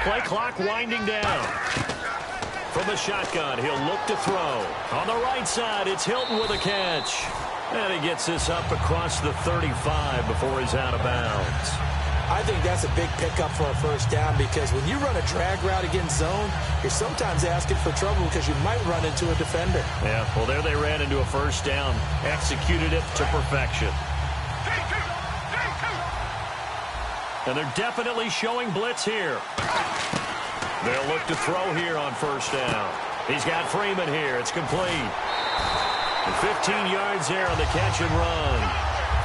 play clock winding down. From the shotgun, he'll look to throw. On the right side, it's Hilton with a catch. And he gets this up across the 35 before he's out of bounds. I think that's a big pickup for a first down because when you run a drag route against zone, you're sometimes asking for trouble because you might run into a defender. Yeah, well, there they ran into a first down. Executed it to perfection. And they're definitely showing blitz here. They'll look to throw here on first down. He's got Freeman here. It's complete. And 15 yards there on the catch and run.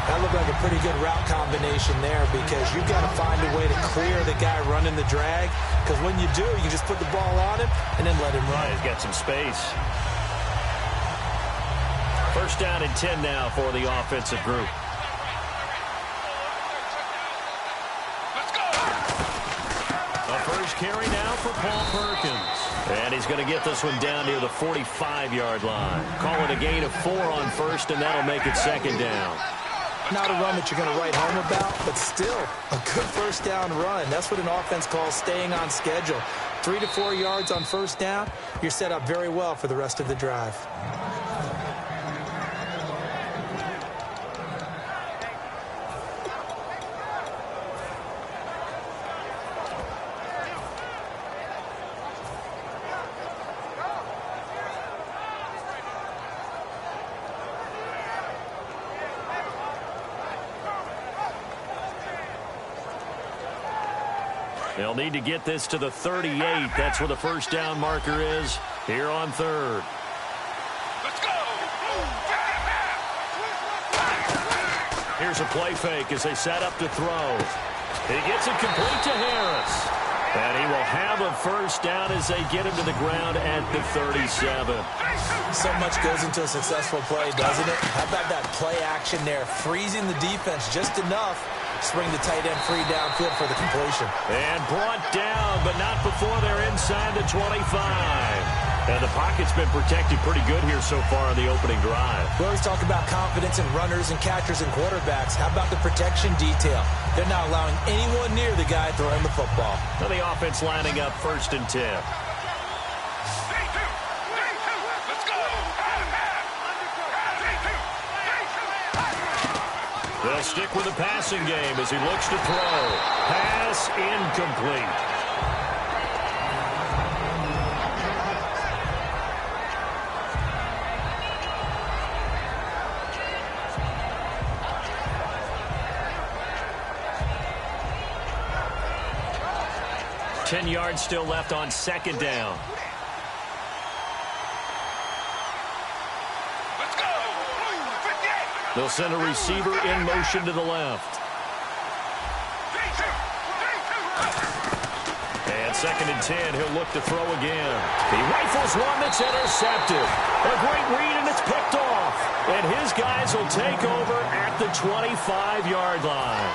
That looked like a pretty good route combination there because you've got to find a way to clear the guy running the drag because when you do, you just put the ball on him and then let him run. He's got some space. First down and 10 now for the offensive group. First carry now for Paul Perkins. And he's going to get this one down near the 45-yard line. Call it a gain of 4 on first, and that'll make it second down. Not a run that you're going to write home about, but still a good first down run. That's what an offense calls staying on schedule. 3 to 4 yards on first down, you're set up very well for the rest of the drive. They'll need to get this to the 38. That's where the first down marker is here on third. Let's go! Here's a play fake as they set up to throw. He gets it complete to Harris. And he will have a first down as they get him to the ground at the 37. So much goes into a successful play, doesn't it? How about that play action there? Freezing the defense just enough. Spring the tight end free downfield for the completion. And brought down, but not before they're inside the 25. And the pocket's been protected pretty good here so far on the opening drive. We always talk about confidence in runners and catchers and quarterbacks. How about the protection detail? They're not allowing anyone near the guy throwing the football. So the offense lining up 1st and 10. They'll stick with the passing game as he looks to throw. Pass incomplete. Ten yards still left on second down. They'll send a receiver in motion to the left. And 2nd and 10, he'll look to throw again. He rifles one that's intercepted. A great read, and it's picked off. And his guys will take over at the 25-yard line.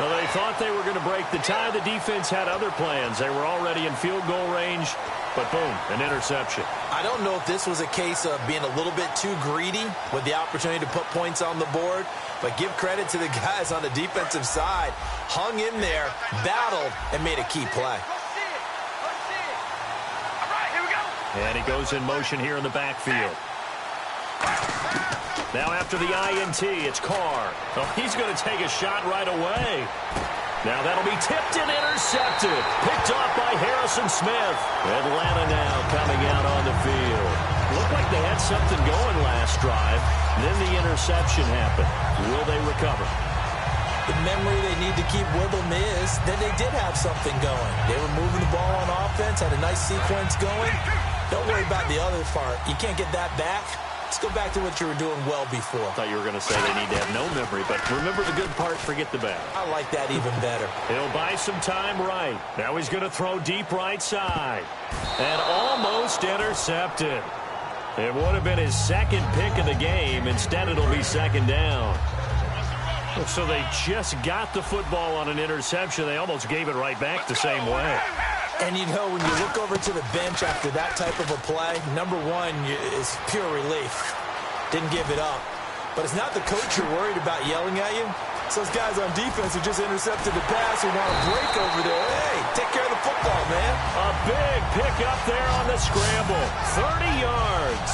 Well, they thought they were going to break the tie. The defense had other plans. They were already in field goal range, but boom, an interception. I don't know if this was a case of being a little bit too greedy with the opportunity to put points on the board, but give credit to the guys on the defensive side. Hung in there, battled, and made a key play. And he goes in motion here in the backfield. Now after the INT, it's Carr. Oh, he's going to take a shot right away. Now that'll be tipped and intercepted. Picked off by Harrison Smith. Atlanta now coming out on the field. Looked like they had something going last drive. Then the interception happened. Will they recover? The memory they need to keep with them is that they did have something going. They were moving the ball on offense, had a nice sequence going. Don't worry about the other part. You can't get that back. Let's go back to what you were doing well before. I thought you were going to say they need to have no memory, but remember the good part, forget the bad. I like that even better. He'll buy some time right. Now he's going to throw deep right side. And almost intercepted. It would have been his second pick of the game. Instead, it'll be second down. So they just got the football on an interception. They almost gave it right back the same way. And, you know, when you look over to the bench after that type of a play, number one is pure relief. Didn't give it up. But it's not the coach you're worried about yelling at you. It's those guys on defense who just intercepted the pass who want to break over there. Hey, take care of the football, man. pickup there on the scramble. 30 yards.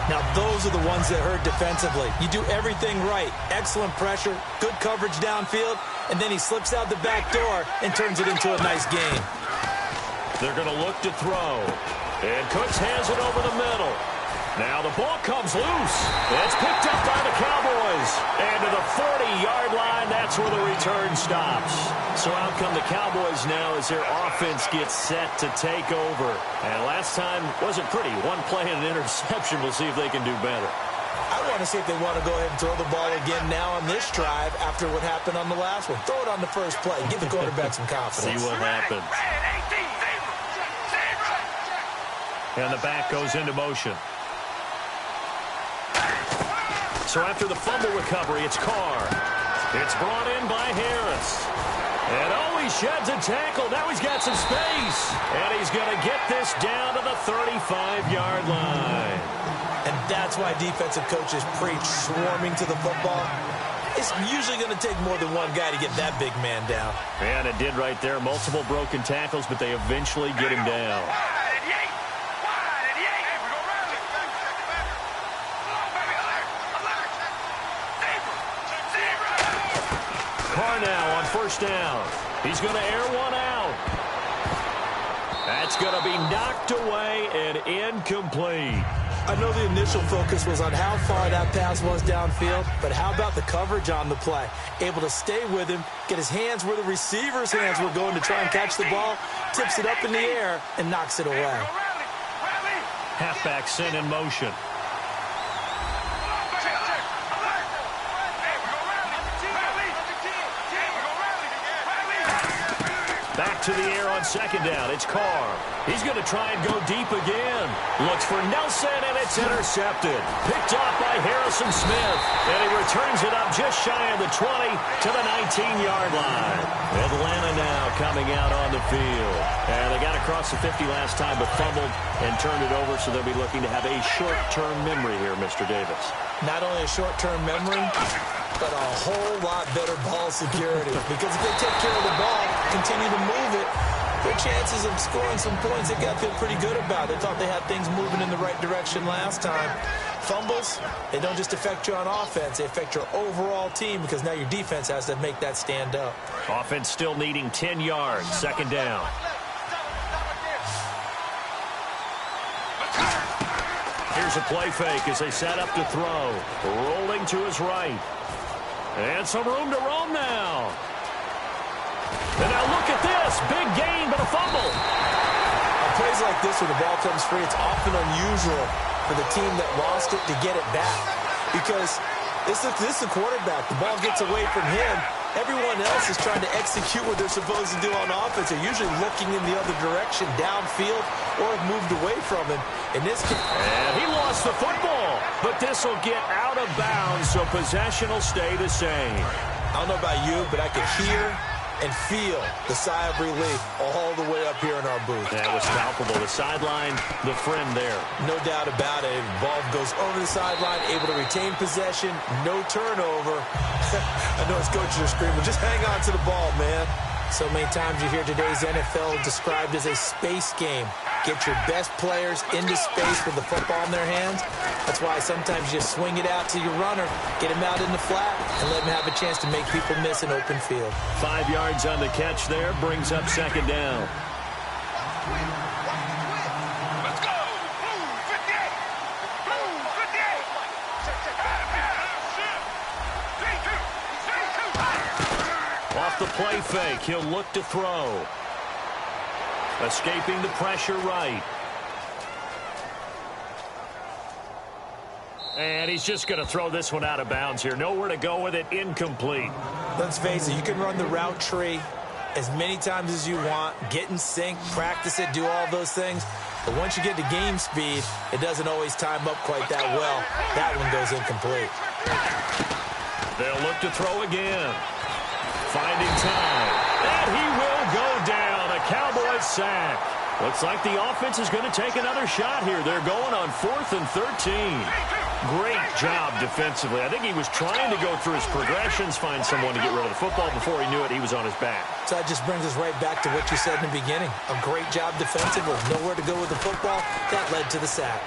Now, those are the ones that hurt defensively. You do everything right. Excellent pressure, good coverage downfield, and then he slips out the back door and turns it into a nice gain. They're going to look to throw. And Cooks hands it over the middle. Now the ball comes loose. It's picked up by the Cowboys. And to the 40-yard line, that's where the return stops. So out come the Cowboys now as their offense gets set to take over. And last time wasn't pretty. One play and an interception. We'll see if they can do better. I want to see if they want to go ahead and throw the ball again now on this drive after what happened on the last one. Throw it on the first play. Give the quarterback some confidence. See what happens. And the back goes into motion. So after the fumble recovery, it's Carr. It's brought in by Harris. And he sheds a tackle. Now he's got some space. And he's going to get this down to the 35-yard line. And that's why defensive coaches preach swarming to the football. It's usually going to take more than one guy to get that big man down. And it did right there. Multiple broken tackles, but they eventually get him down. Carr now on first down. He's going to air one out. That's going to be knocked away and incomplete. I know the initial focus was on how far that pass was downfield, but how about the coverage on the play? Able to stay with him, get his hands where the receiver's hands were going to try and catch the ball, tips it up in the air, and knocks it away. Halfback sent in motion. Back to the air on second down. It's Carr. He's going to try and go deep again. Looks for Nelson, and it's intercepted. Picked off by Harrison Smith. And he returns it up just shy of the 20 to the 19-yard line. Atlanta now coming out on the field. And they got across the 50 last time, but fumbled and turned it over, so they'll be looking to have a short-term memory here, Mr. Davis. Not only a short-term memory, but a whole lot better ball security. Because if they take care of the ball, continue to move it, their chances of scoring some points, they got to feel pretty good about. They thought they had things moving in the right direction last time. Fumbles, they don't just affect you on offense, they affect your overall team because now your defense has to make that stand up. Offense still needing 10 yards, second down. Here's a play fake as they set up to throw. Rolling to his right. And some room to roam now. And now look at this. Big gain, but a fumble. On plays like this where the ball comes free, it's often unusual for the team that lost it to get it back. Because this is the quarterback. The ball gets away from him. Everyone else is trying to execute what they're supposed to do on offense. They're usually looking in the other direction, downfield, or have moved away from him. In this case, and he lost the football, but this will get out of bounds, so possession will stay the same. I don't know about you, but I could hear and feel the sigh of relief all the way up here in our booth. That was palpable. The sideline, the friend there. No doubt about it. Ball goes over the sideline, able to retain possession, no turnover. I know his coaches are screaming, just hang on to the ball, man. So many times you hear today's NFL described as a space game. Get your best players into space with the football in their hands. That's why sometimes you swing it out to your runner, get him out in the flat, and let him have a chance to make people miss an open field. 5 yards on the catch there, brings up second down. Let's go! Move, 58! Move, 58! Off the play fake, he'll look to throw. Escaping the pressure right. And he's just going to throw this one out of bounds here. Nowhere to go with it, incomplete. Let's face it, you can run the route tree as many times as you want, get in sync, practice it, do all those things. But once you get to game speed, it doesn't always time up quite that well. That one goes incomplete. They'll look to throw again. Finding time. And he will go down. A Cowboys sack. Looks like the offense is going to take another shot here. They're going on 4th and 13. Great job defensively. I think he was trying to go through his progressions, find someone to get rid of the football. Before he knew it, he was on his back. So that just brings us right back to what you said in the beginning. A great job defensively. Nowhere to go with the football. That led to the sack.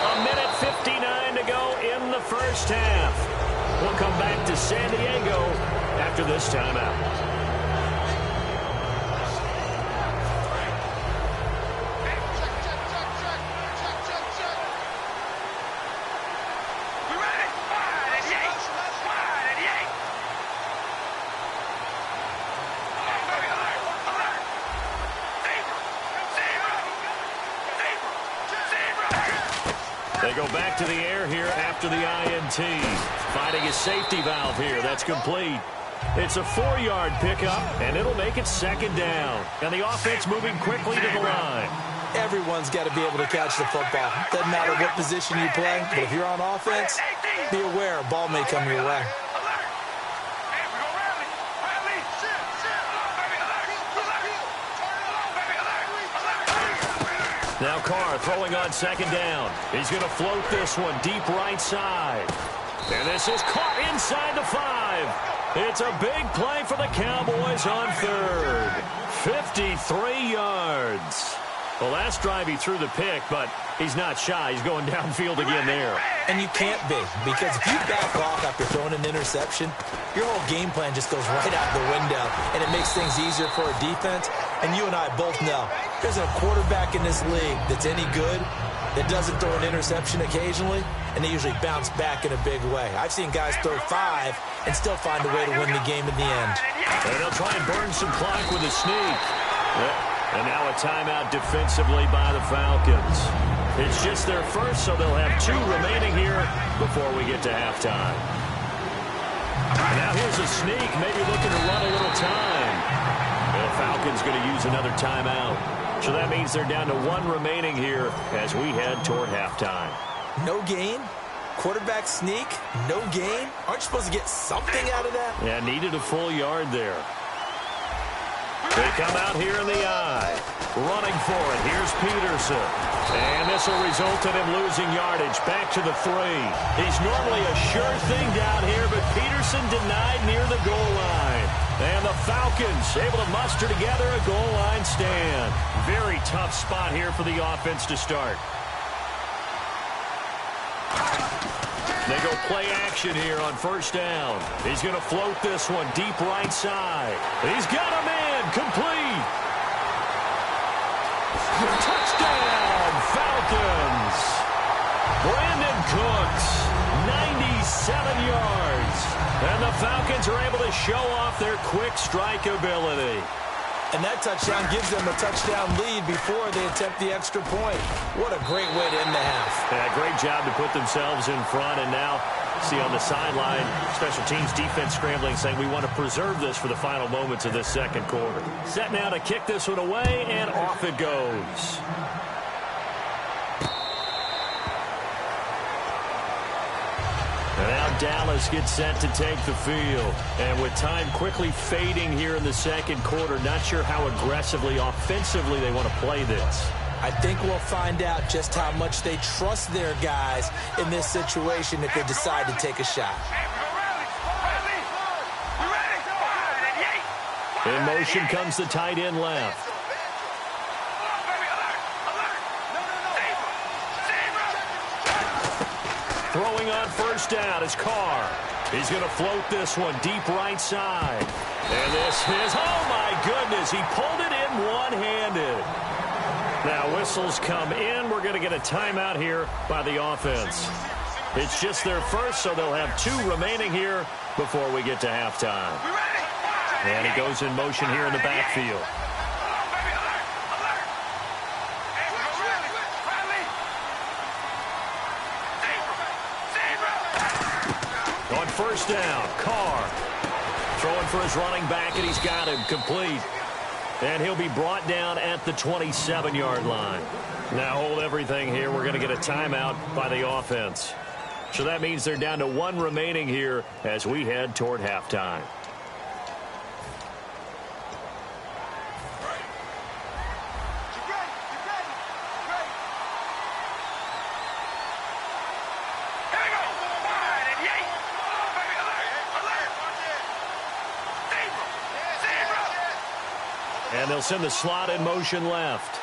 A minute 59 to go in the first half. We'll come back to San Diego after this timeout. They go back to the air here after the INT. Finding his safety valve here. That's complete. It's a 4-yard pickup, and it'll make it 2nd down. And the offense moving quickly to the line. Everyone's got to be able to catch the football. Doesn't matter what position you play, but if you're on offense, be aware a ball may come your way. Now Carr throwing on 2nd down. He's going to float this one deep right side. And this is caught inside the 5. It's a big play for the Cowboys on 3rd. 53 yards. The last drive he threw the pick, but he's not shy. He's going downfield again there. And you can't be, because if you back off after throwing an interception, your whole game plan just goes right out the window, and it makes things easier for a defense. And you and I both know there's a quarterback in this league that's any good that doesn't throw an interception occasionally, and they usually bounce back in a big way. I've seen guys throw 5 and still find a way to win the game in the end. And they'll try and burn some clock with a sneak. And now a timeout defensively by the Falcons. It's just their first, so they'll have 2 remaining here before we get to halftime. And now here's a sneak, maybe looking to run a little time. The Falcons going to use another timeout. So that means they're down to 1 remaining here as we head toward halftime. No gain? Quarterback sneak? No gain? Aren't you supposed to get something out of that? Yeah, needed a full yard there. They come out here in the eye. Running for it. Here's Peterson. And this will result in him losing yardage. Back to the 3. He's normally a sure thing down here, but Peterson denied near the goal line. And the Falcons able to muster together a goal line stand. Very tough spot here for the offense to start. They go play action here on 1st down. He's going to float this one deep right side. He's got a man complete. Touchdown, Falcons. Brandon Cooks, 97 yards. And the Falcons are able to show off their quick strike ability. And that touchdown gives them a touchdown lead before they attempt the extra point. What a great way to end the half. Yeah, great job to put themselves in front. And now, see on the sideline, special teams defense scrambling, saying we want to preserve this for the final moments of this 2nd quarter. Set now to kick this one away, and off it goes. And now Dallas gets set to take the field. And with time quickly fading here in the 2nd quarter, not sure how aggressively, offensively they want to play this. I think we'll find out just how much they trust their guys in this situation if they decide to take a shot. In motion comes the tight end left. Throwing on 1st down is Carr. He's going to float this one deep right side. And this is, oh my goodness, he pulled it in one-handed. Now whistles come in. We're going to get a timeout here by the offense. It's just their first, so they'll have 2 remaining here before we get to halftime. And he goes in motion here in the backfield. On 1st down, Carr throwing for his running back, and he's got him complete. And he'll be brought down at the 27-yard line. Now hold everything here. We're going to get a timeout by the offense. So that means they're down to 1 remaining here as we head toward halftime. They'll send the slot in motion left.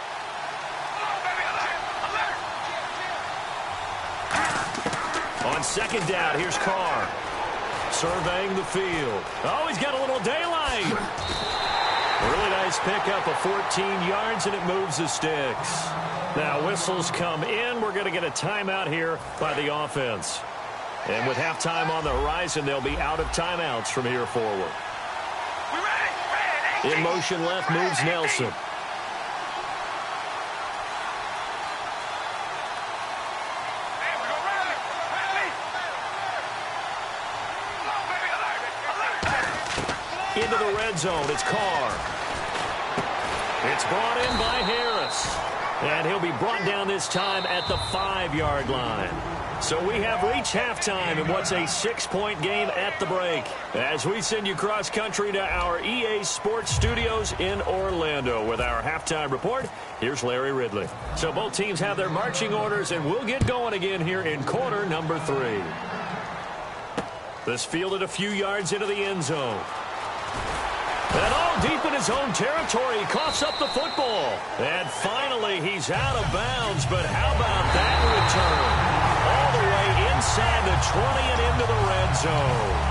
On second down, here's Carr. Surveying the field. Oh, he's got a little daylight. Really nice pickup of 14 yards, and it moves the sticks. Now, whistles come in. We're going to get a timeout here by the offense. And with halftime on the horizon, they'll be out of timeouts from here forward. In motion left moves Nelson. Into the red zone, it's Carr. It's brought in by Harris. And he'll be brought down this time at the 5-yard line. So we have reached halftime in what's a 6-point game at the break. As we send you cross-country to our EA Sports Studios in Orlando with our halftime report, here's Larry Ridley. So both teams have their marching orders, and we'll get going again here in quarter number 3. This fielded a few yards into the end zone. And all deep in his own territory, he coughs up the football. And finally, he's out of bounds, but how about that return? All the way inside the 20 and into the red zone.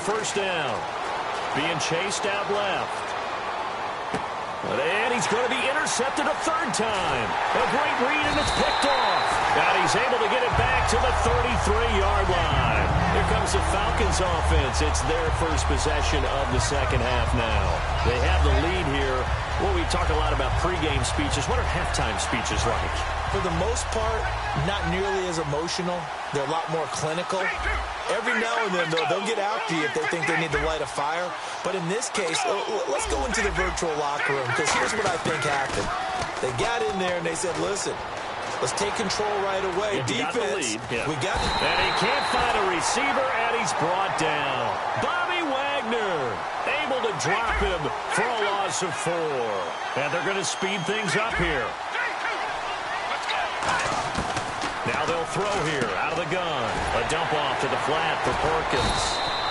First down. Being chased out left. And he's going to be intercepted a third time. A great read, and it's picked off. And he's able to get it back to the 33-yard line. Here comes the Falcons offense. It's their first possession of the second half now. They have the lead here. Well, we talk a lot about pregame speeches. What are halftime speeches like? For the most part, not nearly as emotional. They're a lot more clinical. Every now and then, though, they'll get out to you if they think they need to light a fire. But in this case, let's go into the virtual locker room, because here's what I think happened. They got in there and they said, listen, let's take control right away. Yeah, defense, we got it. And he can't find a receiver, and he's brought down. Bobby Wagner able to drop him for a loss of 4. And they're going to speed things up here. Now they'll throw here out of the gun. A dump off to the flat for Perkins.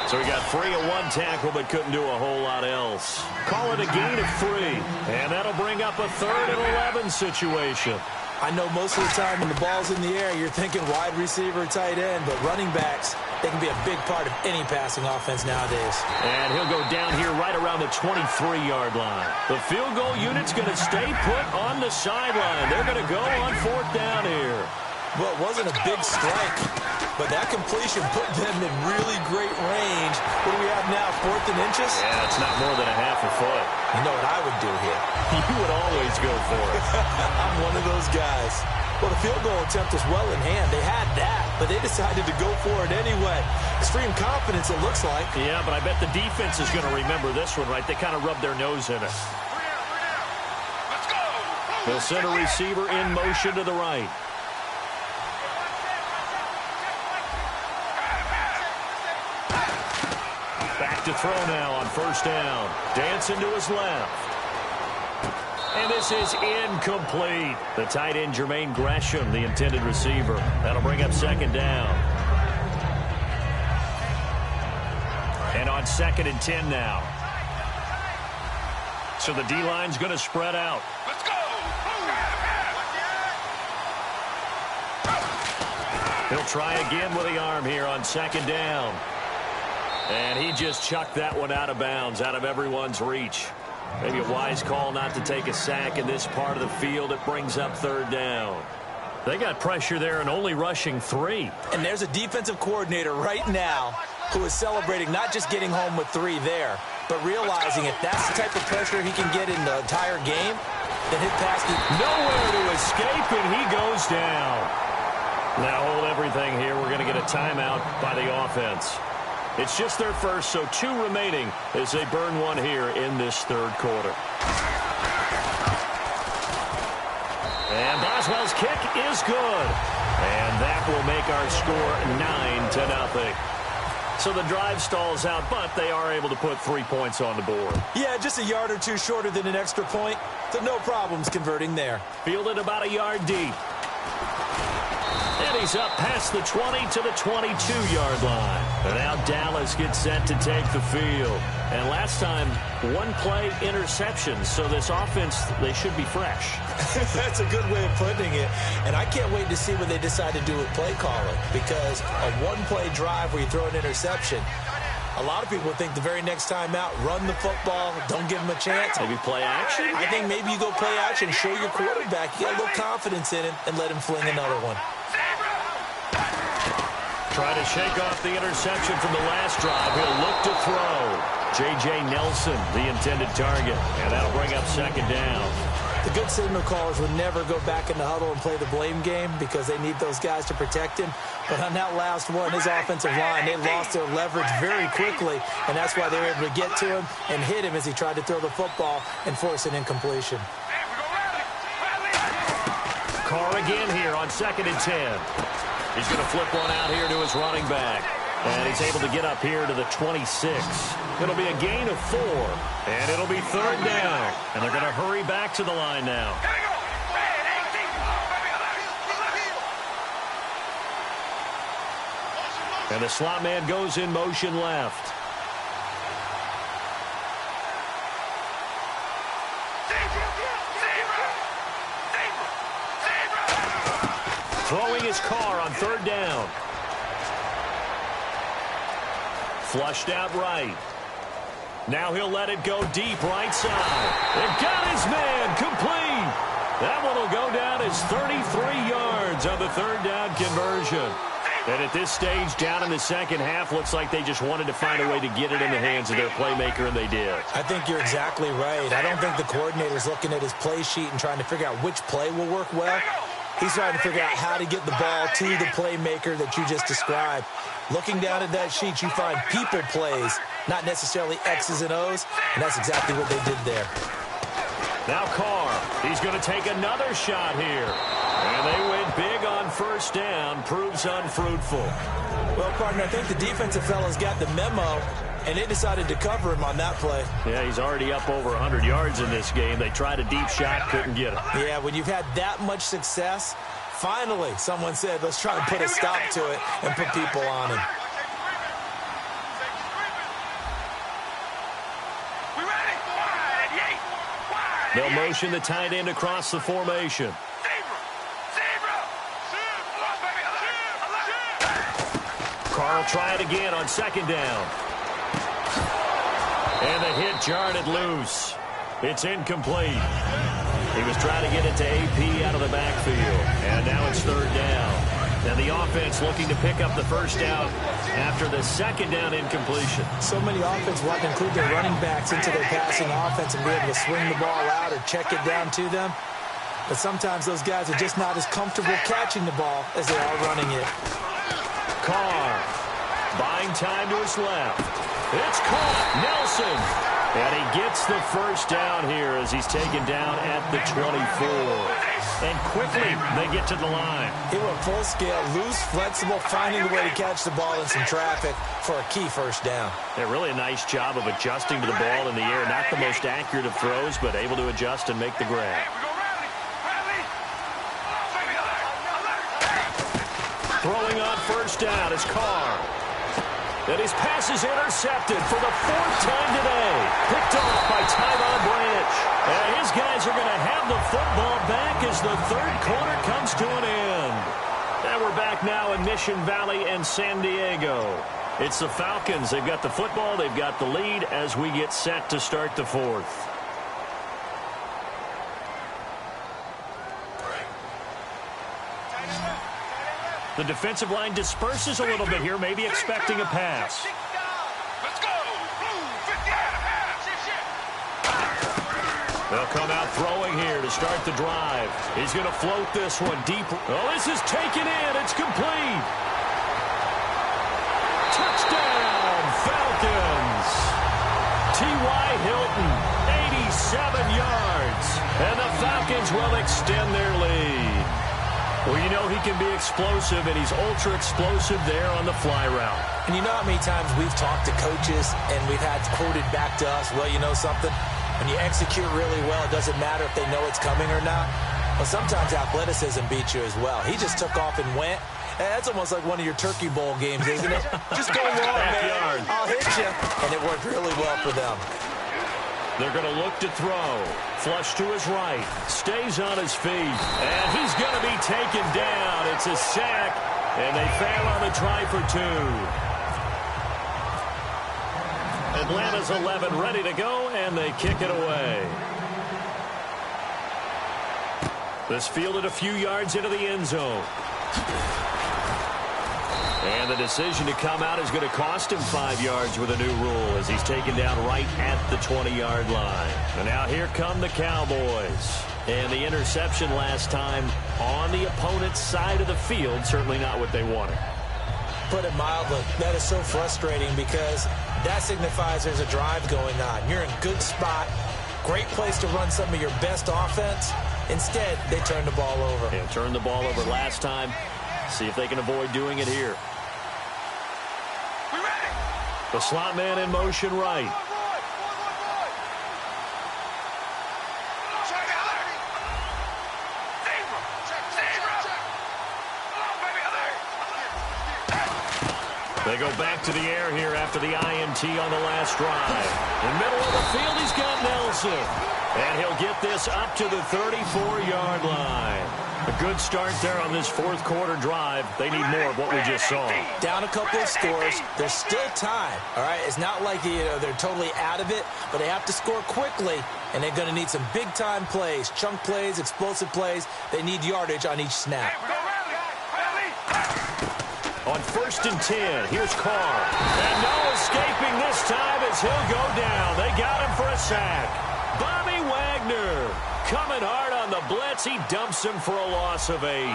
So he got free of one tackle but couldn't do a whole lot else. Call it a gain of 3. And that'll bring up a 3rd and 11 situation. I know most of the time when the ball's in the air, you're thinking wide receiver, tight end, but running backs, they can be a big part of any passing offense nowadays. And he'll go down here right around the 23-yard line. The field goal unit's going to stay put on the sideline. They're going to go on 4th down here. Well, it wasn't a big strike, but that completion put them in really great range. What do we have now, 4th and inches? Yeah, it's not more than a half a foot. You know what I would do here? You would always go for it. I'm one of those guys. Well, the field goal attempt was well in hand. They had that, but they decided to go for it anyway. Extreme confidence, it looks like. Yeah, but I bet the defense is going to remember this one, right? They kind of rubbed their nose in it. They'll send a receiver in motion to the right. Back to throw now on 1st down. Dancing to his left. And this is incomplete. The tight end, Jermaine Gresham, the intended receiver. That'll bring up 2nd down. And on 2nd and 10 now. So the D-line's going to spread out. Let's go! He'll try again with the arm here on 2nd down. And he just chucked that one out of bounds, out of everyone's reach. Maybe a wise call not to take a sack in this part of the field. It brings up 3rd down. They got pressure there and only rushing 3. And there's a defensive coordinator right now who is celebrating not just getting home with 3 there, but realizing if that's the type of pressure he can get in the entire game, then his pass is nowhere to escape, and he goes down. Now hold everything here. We're going to get a timeout by the offense. It's just their first, so 2 remaining as they burn one here in this 3rd quarter. And Boswell's kick is good. And that will make our score 9-0. So the drive stalls out, but they are able to put 3 points on the board. Yeah, just a yard or two shorter than an extra point. So no problems converting there. Fielded about a yard deep. And he's up past the 20 to the 22-yard line. And now Dallas gets set to take the field. And last time, one-play interceptions. So this offense, they should be fresh. That's a good way of putting it. And I can't wait to see what they decide to do with play calling. Because a one-play drive where you throw an interception, a lot of people think the very next time out, run the football, don't give them a chance. Maybe play action? I think maybe you go play action, show your quarterback, you got a little confidence in it, and let him fling another one. Try to shake off the interception from the last drive. He'll look to throw. J.J. Nelson, the intended target. And that'll bring up second down. The good signal callers would never go back in the huddle and play the blame game because they need those guys to protect him. But on that last one, his offensive line, they lost their leverage very quickly, and that's why they were able to get to him and hit him as he tried to throw the football and force an incompletion. Carr again here on 2nd and 10. He's going to flip one out here to his running back. And he's able to get up here to the 26. It'll be a gain of 4. And it'll be 3rd down. And they're going to hurry back to the line now. And the slot man goes in motion left. Throwing his Carr on 3rd down. Flushed out right. Now he'll let it go deep right side. And got his man complete. That one will go down as 33 yards on the 3rd down conversion. And at this stage, down in the second half, looks like they just wanted to find a way to get it in the hands of their playmaker, and they did. I think you're exactly right. I don't think the coordinator's looking at his play sheet and trying to figure out which play will work well. He's trying to figure out how to get the ball to the playmaker that you just described. Looking down at that sheet, you find people plays, not necessarily X's and O's, and that's exactly what they did there. Now Carr, he's going to take another shot here. And they went big on 1st down, proves unfruitful. Well, partner, I think the defensive fellas got the memo, and they decided to cover him on that play. Yeah, he's already up over 100 yards in this game. They tried a deep shot, couldn't get him. Yeah, when you've had that much success, finally someone said, let's try and put a stop to it and put people on him. They'll motion the tight end across the formation. Carr will try it again on 2nd down. And the hit jarred it loose. It's incomplete. He was trying to get it to AP out of the backfield. And now it's 3rd down. And the offense looking to pick up the 1st down after the 2nd down incompletion. So many offenses want to include their running backs into their passing offense and be able to swing the ball out or check it down to them. But sometimes those guys are just not as comfortable catching the ball as they are running it. Carr buying time to his left. It's caught. Nelson. And he gets the 1st down here as he's taken down at the 24. And quickly they get to the line. He went full scale, loose, flexible, finding a way to catch the ball in some traffic for a key 1st down. Yeah, really a nice job of adjusting to the ball in the air. Not the most accurate of throws, but able to adjust and make the grab. Throwing on 1st down is Carr. And his pass is intercepted for the 4th time today. Picked off by Tyron Branch. And his guys are going to have the football back as the 3rd quarter comes to an end. And we're back now in Mission Valley and San Diego. It's the Falcons. They've got the football. They've got the lead as we get set to start the 4th. The defensive line disperses a little bit here, maybe expecting a pass. Let's go. Blue 50. They'll come out throwing here to start the drive. He's going to float this one deep. Oh, this is taken in. It's complete. Touchdown, Falcons. T.Y. Hilton, 7 yards. And the Falcons will extend their lead. Well, you know he can be explosive, and he's ultra-explosive there on the fly route. And you know how many times we've talked to coaches and we've had quoted back to us, well, you know something? When you execute really well, it doesn't matter if they know it's coming or not. Well, sometimes athleticism beats you as well. He just took off and went. And that's almost like one of your Turkey Bowl games, isn't it? Just go long, man. I'll hit you. And it worked really well for them. They're going to look to throw. Flush to his right. Stays on his feet. And he's going to be taken down. It's a sack. And they fail on the try for 2. Atlanta's 11 ready to go, and they kick it away. This fielded a few yards into the end zone. And the decision to come out is going to cost him 5 yards with a new rule as he's taken down right at the 20-yard line. And now here come the Cowboys. And the interception last time on the opponent's side of the field, certainly not what they wanted. Put it mildly, that is so frustrating because that signifies there's a drive going on. You're in a good spot, great place to run some of your best offense. Instead, they turn the ball over. Yeah, turned the ball over last time. See if they can avoid doing it here. The slot man in motion right. They go back to the air here after the INT on the last drive. In the middle of the field, he's got Nelson. And he'll get this up to the 34-yard line. A good start there on this fourth quarter drive. They need more of what we just saw. Down a couple of scores. There's still time. All right, it's not like they're totally out of it, but they have to score quickly, and they're going to need some big-time plays, chunk plays, explosive plays. They need yardage on each snap. On 1st and 10, here's Carr. And no escaping this time as he'll go down. They got him for a sack. Bobby Wagner coming hard on the blitz. He dumps him for a loss of 8.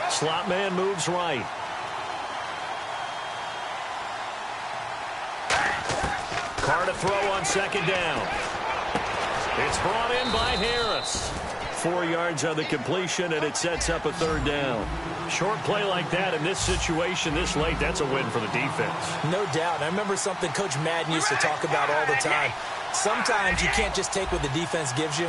Slot man moves right. Carr to throw on 2nd down. It's brought in by Harris. 4 yards on the completion, and it sets up a 3rd down. Short play like that in this situation this late, that's a win for the defense. No doubt. I remember something Coach Madden used to talk about all the time. Sometimes you can't just take what the defense gives you.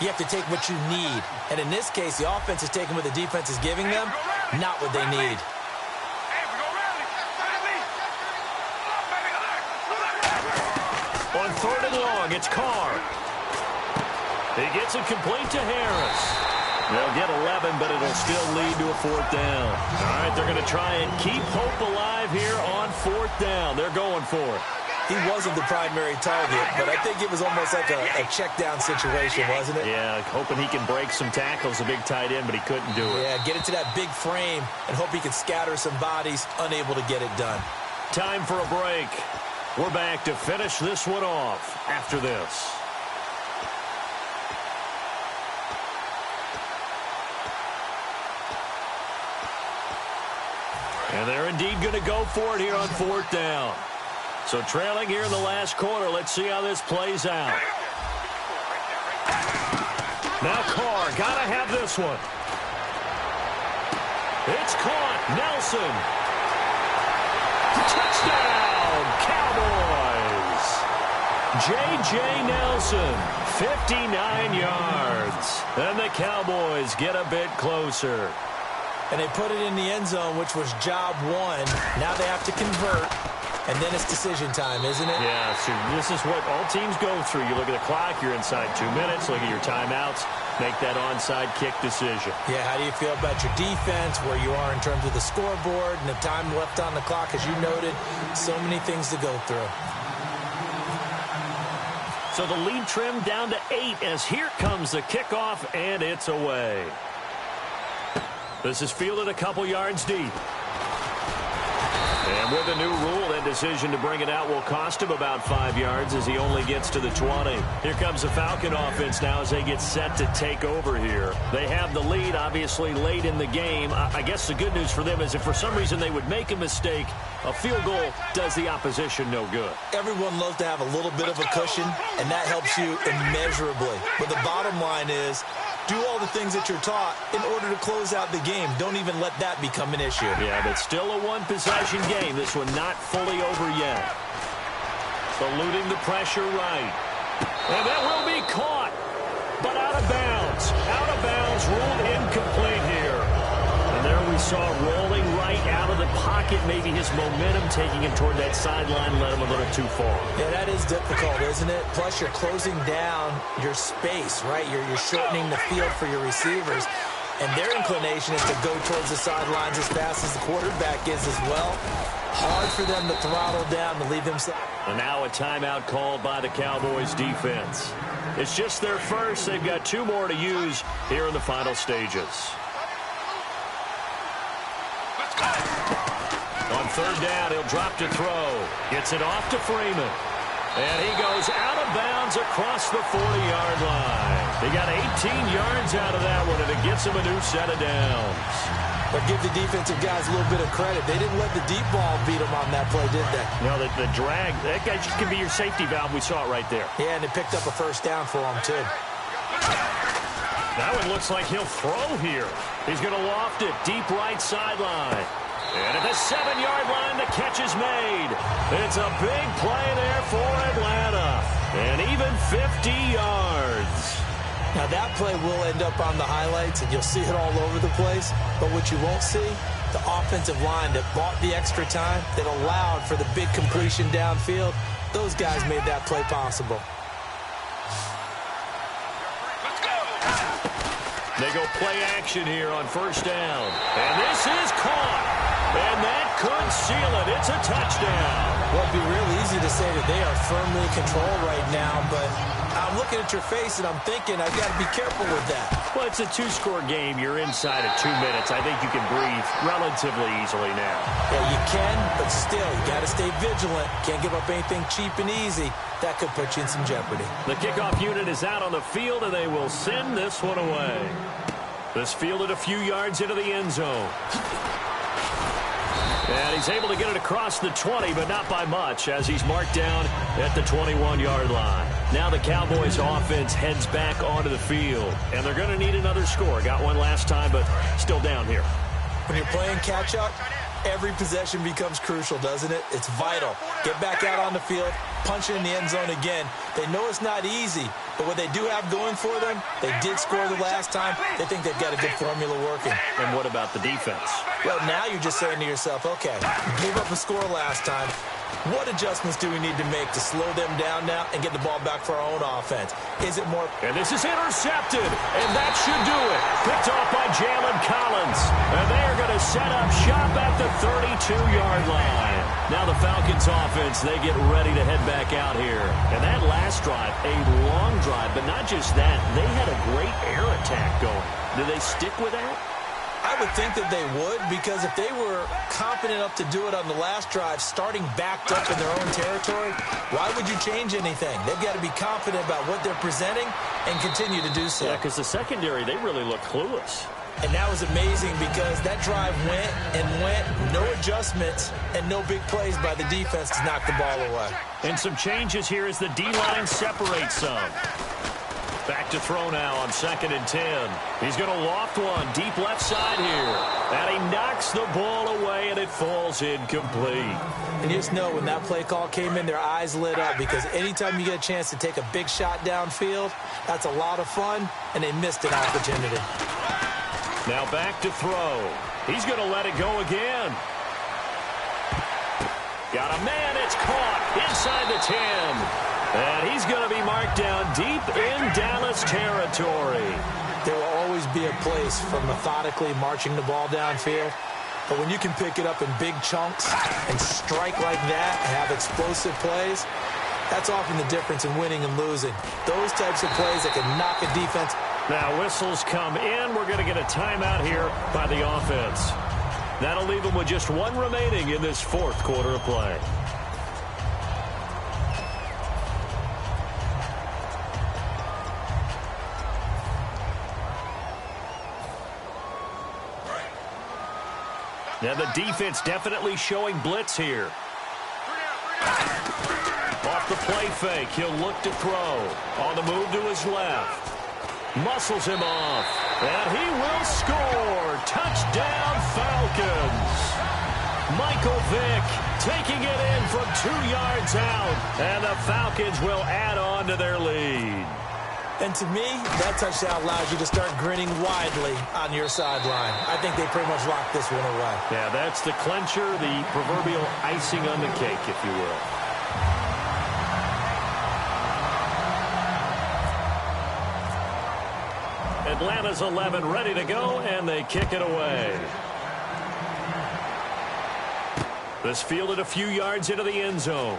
You have to take what you need. And in this case, the offense is taking what the defense is giving them, not what they need. On 3rd and long, it's Carr. He gets it complete to Harris. They'll get 11, but it'll still lead to a 4th down. All right, they're going to try and keep hope alive here on 4th down. They're going for it. He wasn't the primary target, but I think it was almost like a check-down situation, wasn't it? Yeah, hoping he can break some tackles, a big tight end, but he couldn't do it. Yeah, get it to that big frame and hope he can scatter some bodies, unable to get it done. Time for a break. We're back to finish this one off after this. And they're indeed going to go for it here on 4th down. So trailing here in the last quarter. Let's see how this plays out. Now Carr, got to have this one. It's caught. Nelson. Touchdown, Cowboys. J.J. Nelson, 59 yards. And the Cowboys get a bit closer. And they put it in the end zone, which was job 1. Now they have to convert, and then it's decision time, isn't it? Yeah, so this is what all teams go through. You look at the clock, you're inside 2 minutes, look at your timeouts, make that onside kick decision. Yeah, how do you feel about your defense, where you are in terms of the scoreboard, and the time left on the clock, as you noted, so many things to go through. So the lead trimmed down to 8 as here comes the kickoff, and it's away. This is fielded a couple yards deep. And with a new rule, that decision to bring it out will cost him about 5 yards as he only gets to the 20. Here comes the Falcon offense now as they get set to take over here. They have the lead, obviously, late in the game. I guess the good news for them is if for some reason they would make a mistake, a field goal does the opposition no good. Everyone loves to have a little bit of a cushion, and that helps you immeasurably. But the bottom line is, do all the things that you're taught in order to close out the game. Don't even let that become an issue. Yeah, but still a one-possession game. This one not fully over yet. Eluding the pressure right. And that will be caught, but out of bounds. Out of bounds, ruled incomplete here. And there we saw rolling right out of the pocket. Maybe his momentum taking him toward that sideline led him a little too far. Yeah, that is difficult, isn't it? Plus, you're closing down your space, right? You're shortening the field for your receivers. And their inclination is to go towards the sidelines as fast as the quarterback is as well. Hard for them to throttle down to leave themselves. And now a timeout called by the Cowboys defense. It's just their first. They've got 2 more to use here in the final stages. On third down, he'll drop to throw. Gets it off to Freeman. And he goes out of bounds across the 40-yard line. He got 18 yards out of that one, and it gets him a new set of downs. But give the defensive guys a little bit of credit. They didn't let the deep ball beat them on that play, did they? No, the drag, that guy can be your safety valve. We saw it right there. Yeah, and it picked up a first down for him, too. That one looks like he'll throw here. He's going to loft it deep right sideline. And at the 7-yard line, the catch is made. It's a big play there for Atlanta. And even 50 yards. Now, that play will end up on the highlights, and you'll see it all over the place. But what you won't see, the offensive line that bought the extra time, that allowed for the big completion downfield, those guys made that play possible. They go play action here on first down. And this is caught. And that could seal it. It's a touchdown. Well, it'd be real easy to say that they are firmly in control right now, but I'm looking at your face and I'm thinking I've got to be careful with that. Well, it's a 2-score game. You're inside of 2 minutes. I think you can breathe relatively easily now. Yeah, you can, but still, you got to stay vigilant. Can't give up anything cheap and easy. That could put you in some jeopardy. The kickoff unit is out on the field, and they will send this one away. This fielded a few yards into the end zone. And he's able to get it across the 20, but not by much, as he's marked down at the 21-yard line. Now the Cowboys offense heads back onto the field, and they're going to need another score. Got one last time, but still down here. When you're playing catch-up, every possession becomes crucial, doesn't it? It's vital. Get back out on the field, punch it in the end zone again. They know it's not easy, but what they do have going for them, they did score the last time. They think they've got a good formula working. And what about the defense? Well, now you're just saying to yourself, okay, we gave up a score last time. What adjustments do we need to make to slow them down now and get the ball back for our own offense? Is it more... And this is intercepted, and that should do it. Picked off by Jalen Collins. And they are going to set up shop at the 32-yard line. Now the Falcons offense, they get ready to head back out here. And that last drive, a long drive, but not just that. They had a great air attack going. Do they stick with that? I would think that they would, because if they were confident enough to do it on the last drive, starting backed up in their own territory, why would you change anything? They've got to be confident about what they're presenting and continue to do so. Yeah, because the secondary, they really look clueless. And that was amazing because that drive went and went, no adjustments, and no big plays by the defense to knock the ball away. And some changes here as the D-line separates some. Back to throw now on 2nd and 10. He's going to loft one deep left side here. And he knocks the ball away, and it falls incomplete. And you just know when that play call came in, their eyes lit up, because anytime you get a chance to take a big shot downfield, that's a lot of fun, and they missed an opportunity. Now back to throw. He's going to let it go again. Got a man. It's caught inside the 10. And he's going to be marked down deep in Dallas territory. There will always be a place for methodically marching the ball downfield. But when you can pick it up in big chunks and strike like that and have explosive plays, that's often the difference in winning and losing. Those types of plays that can knock a defense. Now whistles come in. We're going to get a timeout here by the offense. That'll leave them with just one remaining in this fourth quarter of play. Now the defense definitely showing blitz here. Off the play fake, he'll look to throw. On the move to his left. Muscles him off. And he will score. Touchdown, Falcons. Michael Vick taking it in from 2 yards out. And the Falcons will add on to their lead. And to me, that touchdown allows you to start grinning widely on your sideline. I think they pretty much locked this one away. Yeah, that's the clincher, the proverbial icing on the cake, if you will. Atlanta's 11 ready to go, and they kick it away. This fielded a few yards into the end zone.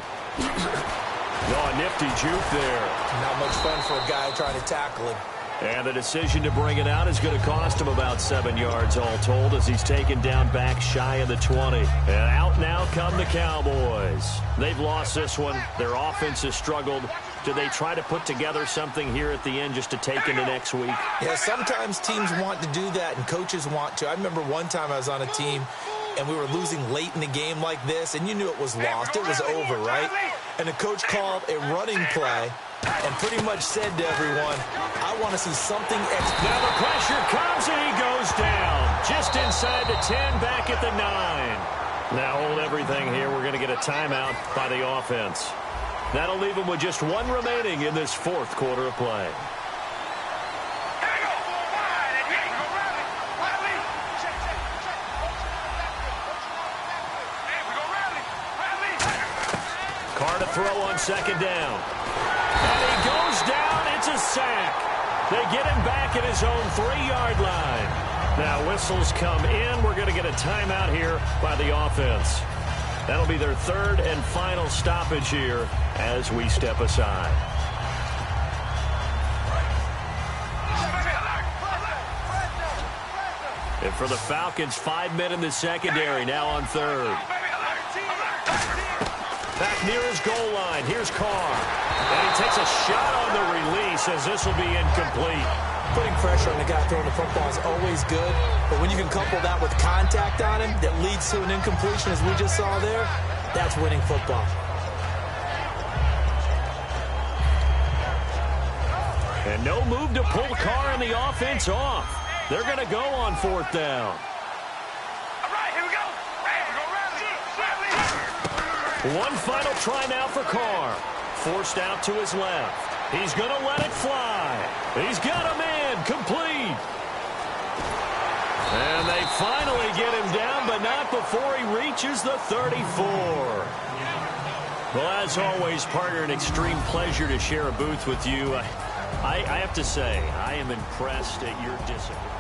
Oh, a nifty juke there. Not much fun for a guy trying to tackle him. And the decision to bring it out is going to cost him about 7 yards all told as he's taken down back shy of the 20. And out now come the Cowboys. They've lost this one. Their offense has struggled. Do they try to put together something here at the end just to take into next week? Yeah, sometimes teams want to do that and coaches want to. I remember one time I was on a team and we were losing late in the game like this, and you knew it was lost. It was over, right? And the coach called a running play and pretty much said to everyone, I want to see something extra. Now the pressure comes and he goes down. Just inside the 10, back at the 9. Now hold everything here. We're going to get a timeout by the offense. That'll leave them with just one remaining in this fourth quarter of play. Carr to throw on second down. And he goes down. It's a sack. They get him back at his own 3-yard line. Now whistles come in. We're going to get a timeout here by the offense. That'll be their third and final stoppage here as we step aside. And for the Falcons, 5 men in the secondary now on third. Back near his goal line. Here's Carr. And he takes a shot on the release as this will be incomplete. Putting pressure on the guy throwing the football is always good, but when you can couple that with contact on him that leads to an incompletion, as we just saw there, that's winning football. And no move to pull Carr and the offense off. They're going to go on fourth down. All right, here we go. One final try now for Carr. Forced out to his left. He's going to let it fly. He's got him in. Complete. And they finally get him down, but not before he reaches the 34. Well, as always, partner, an extreme pleasure to share a booth with you. I have to say, I am impressed at your discipline.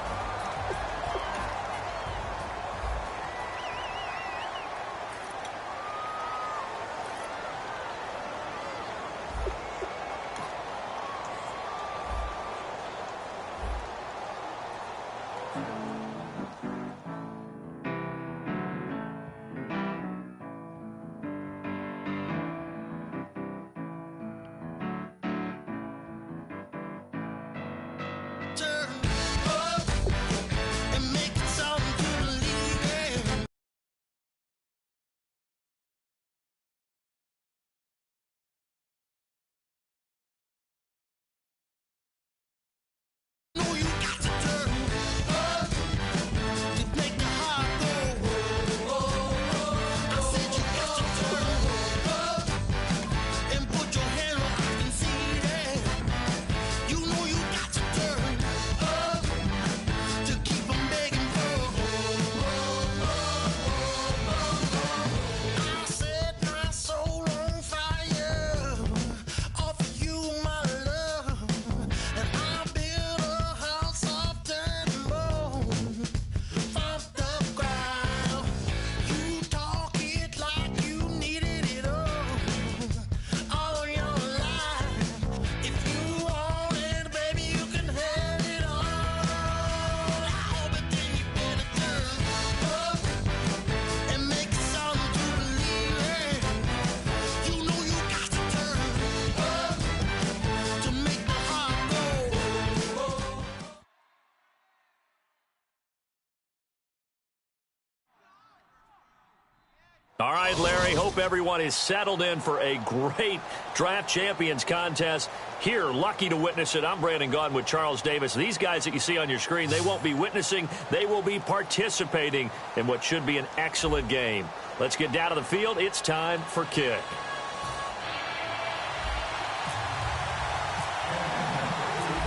All right, Larry, hope everyone is settled in for a great draft champions contest here. Lucky to witness it. I'm Brandon Gaudin with Charles Davis. These guys that you see on your screen, they won't be witnessing. They will be participating in what should be an excellent game. Let's get down to the field. It's time for kick.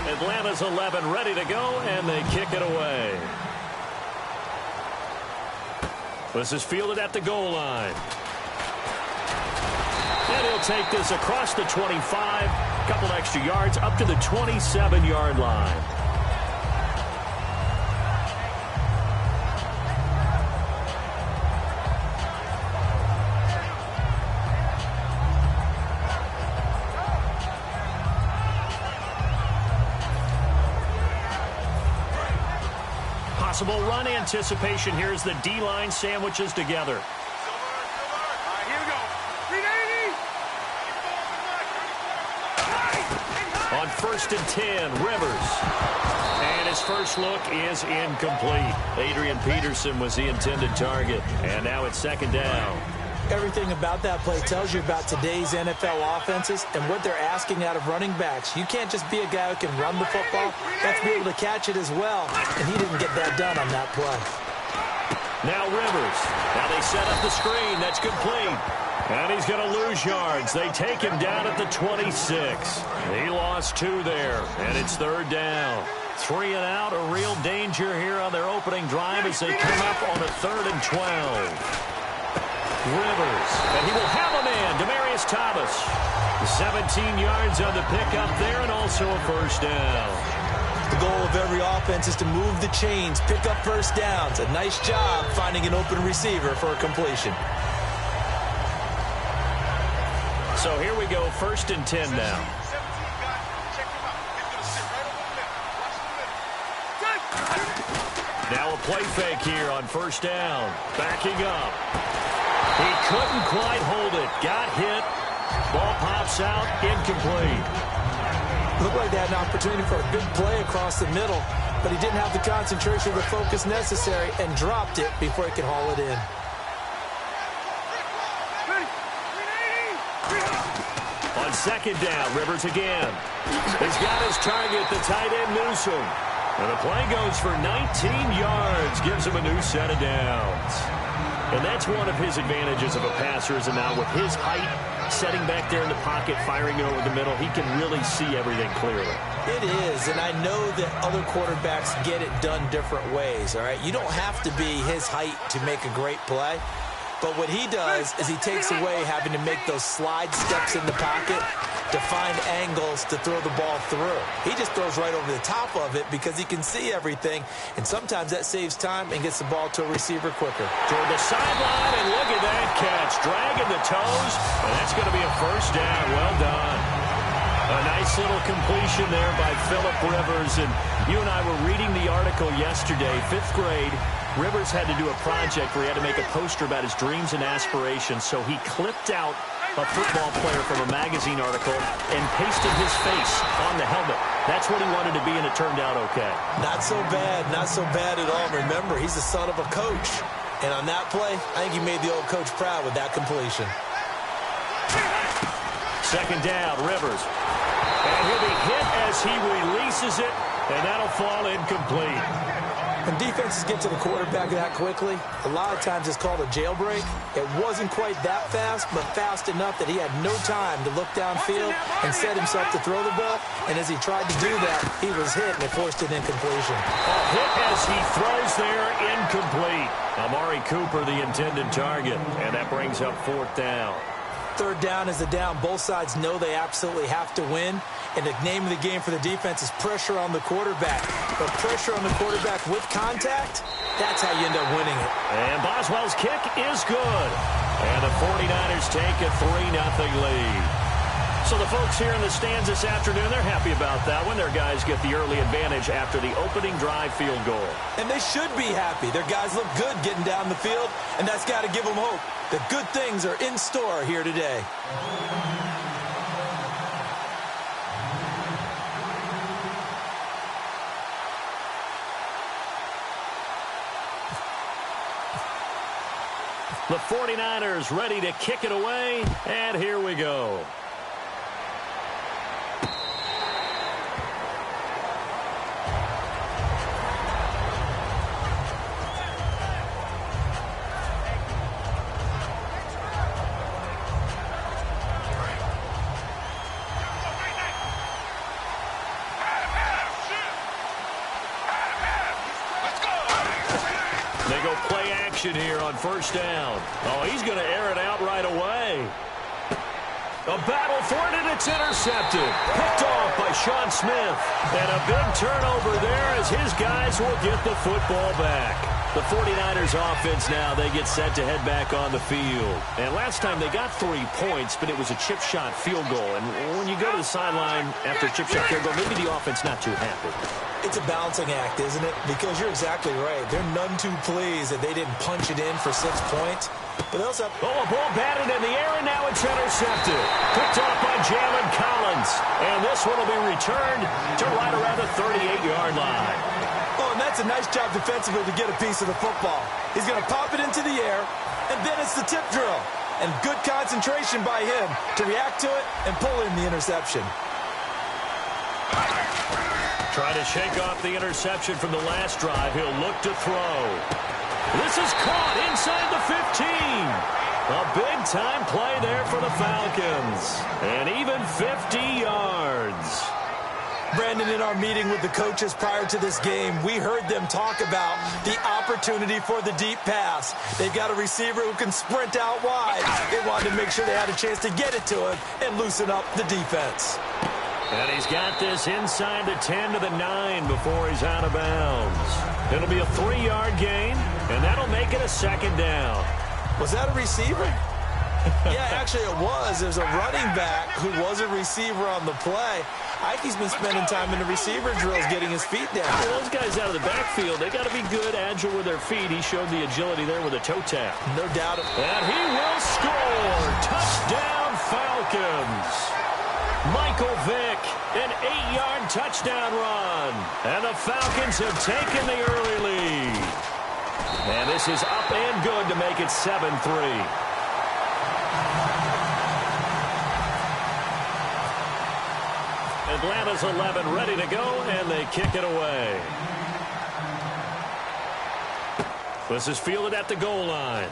Atlanta's 11 ready to go, and they kick it away. This is fielded at the goal line. And he'll take this across the 25, a couple extra yards, up to the 27-yard line. Possible run anticipation here as the D-line sandwiches together. All right, here we go. 380. On 1st and 10, Rivers. And his first look is incomplete. Adrian Peterson was the intended target. And now it's 2nd down. Everything about that play tells you about today's NFL offenses and what they're asking out of running backs. You can't just be a guy who can run the football. You have to be able to catch it as well. And he didn't get that done on that play. Now Rivers. Now they set up the screen. That's complete. And he's going to lose yards. They take him down at the 26. He lost 2 there. And it's 3rd down. 3 and out. A real danger here on their opening drive as they come up on a 3rd and 12. Rivers, and he will have a man, Demaryius Thomas. 17 yards on the pickup there, and also a 1st down. The goal of every offense is to move the chains, pick up 1st downs. A nice job finding an open receiver for a completion. So here we go, 1st and 10 now. Now a play fake here on 1st down. Backing up. He couldn't quite hold it. Got hit. Ball pops out. Incomplete. Looked like they had an opportunity for a big play across the middle, but he didn't have the concentration or the focus necessary and dropped it before he could haul it in. On 2nd down, Rivers again. He's got his target, the tight end Newsome. And the play goes for 19 yards. Gives him a new set of downs. And that's one of his advantages of a passer is now with his height, setting back there in the pocket, firing it over the middle, he can really see everything clearly. It is, and I know that other quarterbacks get it done different ways, all right? You don't have to be his height to make a great play. But what he does is he takes away having to make those slide steps in the pocket to find angles to throw the ball through. He just throws right over the top of it because he can see everything, and sometimes that saves time and gets the ball to a receiver quicker. Toward the sideline, and look at that catch. Dragging the toes, and that's going to be a 1st down. Well done. A nice little completion there by Phillip Rivers, and you and I were reading the article yesterday, 5th grade. Rivers had to do a project where he had to make a poster about his dreams and aspirations, so he clipped out a football player from a magazine article and pasted his face on the helmet. That's what he wanted to be, and it turned out okay. Not so bad at all. Remember, he's the son of a coach. And on that play, I think he made the old coach proud with that completion. 2nd down, Rivers. And he'll be hit as he releases it, and that'll fall incomplete. When defenses get to the quarterback that quickly, a lot of times it's called a jailbreak. It wasn't quite that fast, but fast enough that he had no time to look downfield and set himself to throw the ball. And as he tried to do that, he was hit, and it forced an incompletion. A hit as he throws there, incomplete. Amari Cooper, the intended target, and that brings up 4th down. 3rd down is the down. Both sides know they absolutely have to win. And the name of the game for the defense is pressure on the quarterback. But pressure on the quarterback with contact, that's how you end up winning it. And Boswell's kick is good. And the 49ers take a 3-0 lead. So the folks here in the stands this afternoon, they're happy about that one. Their guys get the early advantage after the opening drive field goal. And they should be happy. Their guys look good getting down the field, and that's got to give them hope that good things are in store here today. The 49ers ready to kick it away, and here we go. They go play action here on first down. Oh, he's going to air it out right away. A battle for it, and it's intercepted. Picked off by Sean Smith. And a big turnover there as his guys will get the football back. The 49ers offense now, they get set to head back on the field. And last time they got 3 points, but it was a chip shot field goal. And when you go to the sideline after a chip shot field goal, maybe the offense not too happy. It's a balancing act, isn't it? Because you're exactly right. They're none too pleased that they didn't punch it in for 6 points. But they also... Oh, a ball batted in the air, and now it's intercepted. Picked off by Jalen Collins. And this one will be returned to right around the 38-yard line. Oh, and that's a nice job defensively to get a piece of the football. He's going to pop it into the air, and then it's the tip drill. And good concentration by him to react to it and pull in the interception. Trying to shake off the interception from the last drive. He'll look to throw. This is caught inside the 15. A big-time play there for the Falcons. And even 50 yards. Brandon, in our meeting with the coaches prior to this game, we heard them talk about the opportunity for the deep pass. They've got a receiver who can sprint out wide. They wanted to make sure they had a chance to get it to him and loosen up the defense. And he's got this inside the 10 to the 9 before he's out of bounds. It'll be a 3-yard gain, and that'll make it a second down. Was that a receiver? Yeah, actually it was. There's a running back who was a receiver on the play. Ike's been spending time in the receiver drills getting his feet down. Well, those guys out of the backfield, they got to be good, agile with their feet. He showed the agility there with a toe tap. No doubt. And he will score. Touchdown, Falcons. Michael Vick, an 8-yard touchdown run. And the Falcons have taken the early lead. And this is up and good to make it 7-3. Atlanta's 11 ready to go, and they kick it away. This is fielded at the goal line.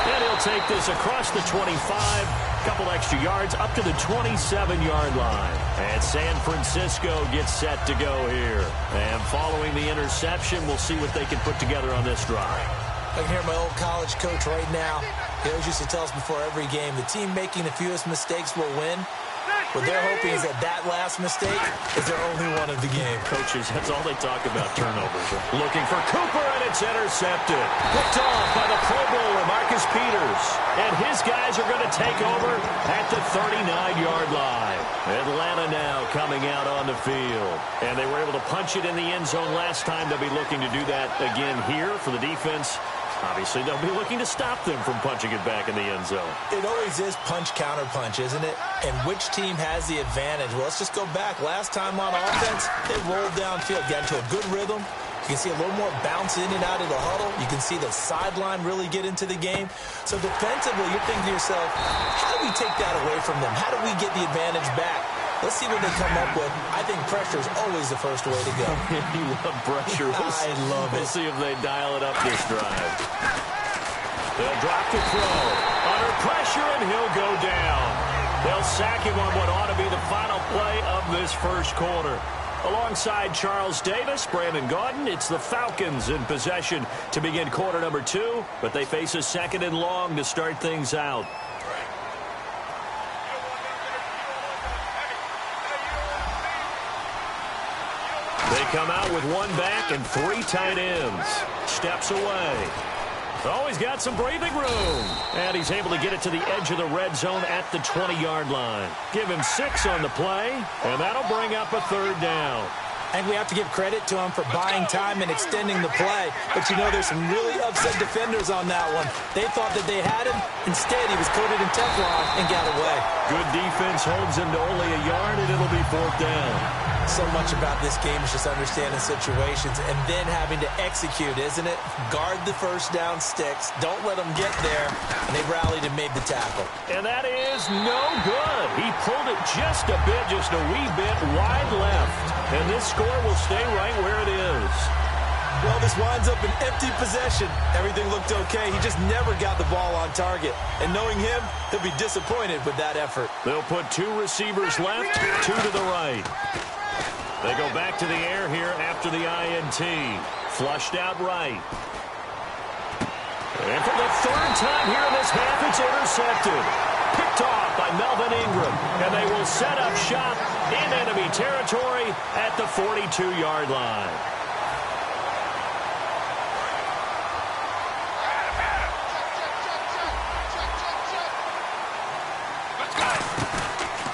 And he'll take this across the 25. Couple extra yards up to the 27-yard line. And San Francisco gets set to go here. And following the interception, we'll see what they can put together on this drive. I can hear my old college coach right now. He always used to tell us before every game, the team making the fewest mistakes will win. What they're hoping is that that last mistake is their only one of the game. Coaches, that's all they talk about, turnovers. Looking for Cooper, and it's intercepted. Picked off by the Pro Bowler, Marcus Peters. And his guys are going to take over at the 39-yard line. Atlanta now coming out on the field. And they were able to punch it in the end zone last time. They'll be looking to do that again here for the defense. Obviously, they'll be looking to stop them from punching it back in the end zone. It always is punch-counter-punch, isn't it? And which team has the advantage? Well, let's just go back. Last time on offense, they rolled downfield, got into a good rhythm. You can see a little more bounce in and out of the huddle. You can see the sideline really get into the game. So defensively, you're thinking to yourself, how do we take that away from them? How do we get the advantage back? Let's see what they come up with. I think pressure is always the first way to go. You love pressure. I love it. We'll see if they dial it up this drive. They'll drop to throw. Under pressure, and he'll go down. They'll sack him on what ought to be the final play of this first quarter. Alongside Charles Davis, Brandon Gaudin, it's the Falcons in possession to begin quarter number 2, but they face a second and long to start things out. They come out with one back and 3 tight ends. Steps away. Oh, he's got some breathing room. And he's able to get it to the edge of the red zone at the 20-yard line. Give him 6 on the play, and that'll bring up a third down. I think we have to give credit to him for buying time and extending the play. But, you know, there's some really upset defenders on that one. They thought that they had him. Instead, he was coated in Teflon and got away. Good defense holds him to only a yard, and it'll be 4th down. So much about this game is just understanding situations and then having to execute, isn't it? Guard the first down sticks. Don't let them get there. And they rallied and made the tackle. And that is no good. He pulled it just a wee bit wide left. And this score will stay right where it is. Well, this winds up an empty possession. Everything looked okay. He just never got the ball on target. And knowing him, he'll be disappointed with that effort. They'll put 2 receivers left, 2 to the right. They go back to the air here after the INT. Flushed out right. And for the 3rd time here in this half, it's intercepted. Picked off by Melvin Ingram. And they will set up shop in enemy territory at the 42-yard line.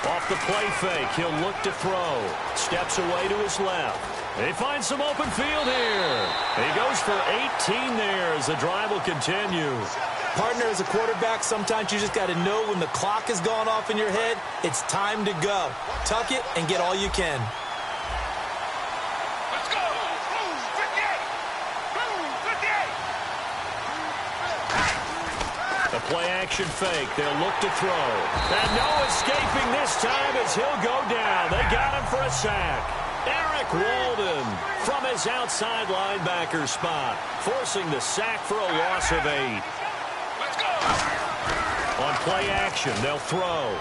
Off the play fake, he'll look to throw. Steps away to his left. They find some open field here. He goes for 18 there as the drive will continue. Partner, as a quarterback, sometimes you just got to know when the clock has gone off in your head, it's time to go. Tuck it and get all you can. Let's go. 58. The play-action fake. They'll look to throw. And no escaping this time as he'll go down. They got him for a sack. Eric Walden from his outside linebacker spot, forcing the sack for a loss of 8. Let's go. On play action, they'll throw.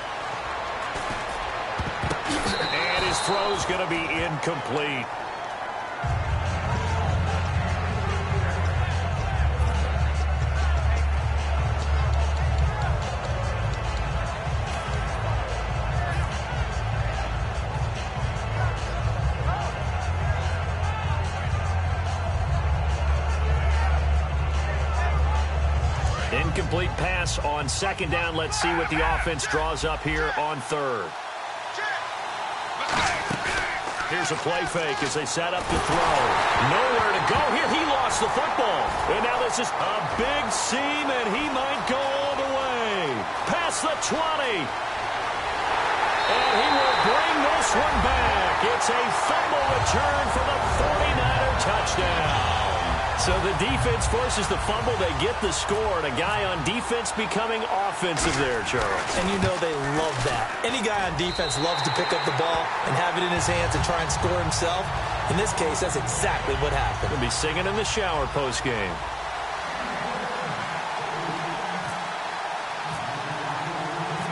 And his throw's going to be incomplete. Incomplete pass on 2nd down. Let's see what the offense draws up here on 3rd. Here's a play fake as they set up to throw. Nowhere to go here. He lost the football. And now this is a big seam, and he might go all the way. Past the 20. And he will bring this one back. It's a fumble return for the 49er touchdown. So the defense forces the fumble. They get the score. And a guy on defense becoming offensive there, Charles. And you know they love that. Any guy on defense loves to pick up the ball and have it in his hands and try and score himself. In this case, that's exactly what happened. He'll be singing in the shower post-game.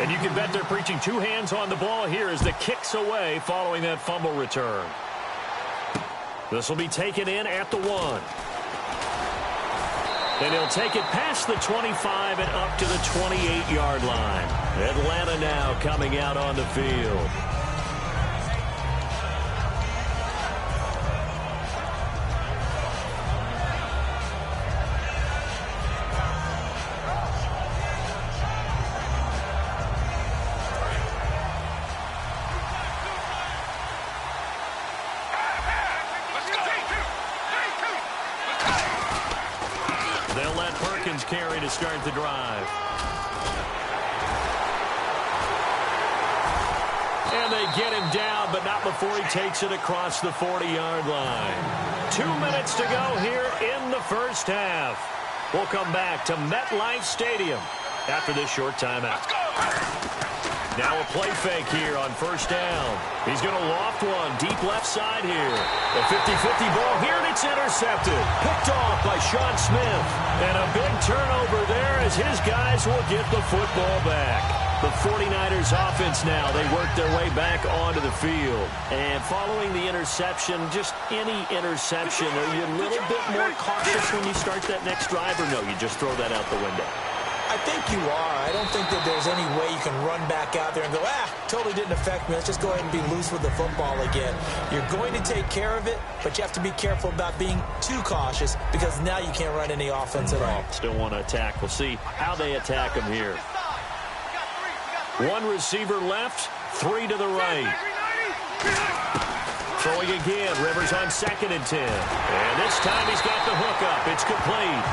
And you can bet they're preaching 2 hands on the ball here as the kick's away following that fumble return. This will be taken in at the 1. And he'll take it past the 25 and up to the 28-yard line. Atlanta now coming out on the field. They'll let Perkins carry to start the drive. And they get him down, but not before he takes it across the 40-yard line. 2 minutes to go here in the first half. We'll come back to MetLife Stadium after this short timeout. Now a play fake here on 1st down. He's going to loft one deep left side here. The 50-50 ball here, and it's intercepted. Picked off by Sean Smith. And a big turnover there as his guys will get the football back. The 49ers offense now, they work their way back onto the field. And following the interception, just any interception, are you a little bit more cautious when you start that next drive, or no, you just throw that out the window? I think you are. I don't think that there's any way you can run back out there and go, totally didn't affect me. Let's just go ahead and be loose with the football again. You're going to take care of it, but you have to be careful about being too cautious because now you can't run any offense at all. Still want to attack. We'll see how they attack him here. 1 receiver left, 3 to the right. Throwing again. Rivers on 2nd and 10. And this time he's got the hook up. It's complete.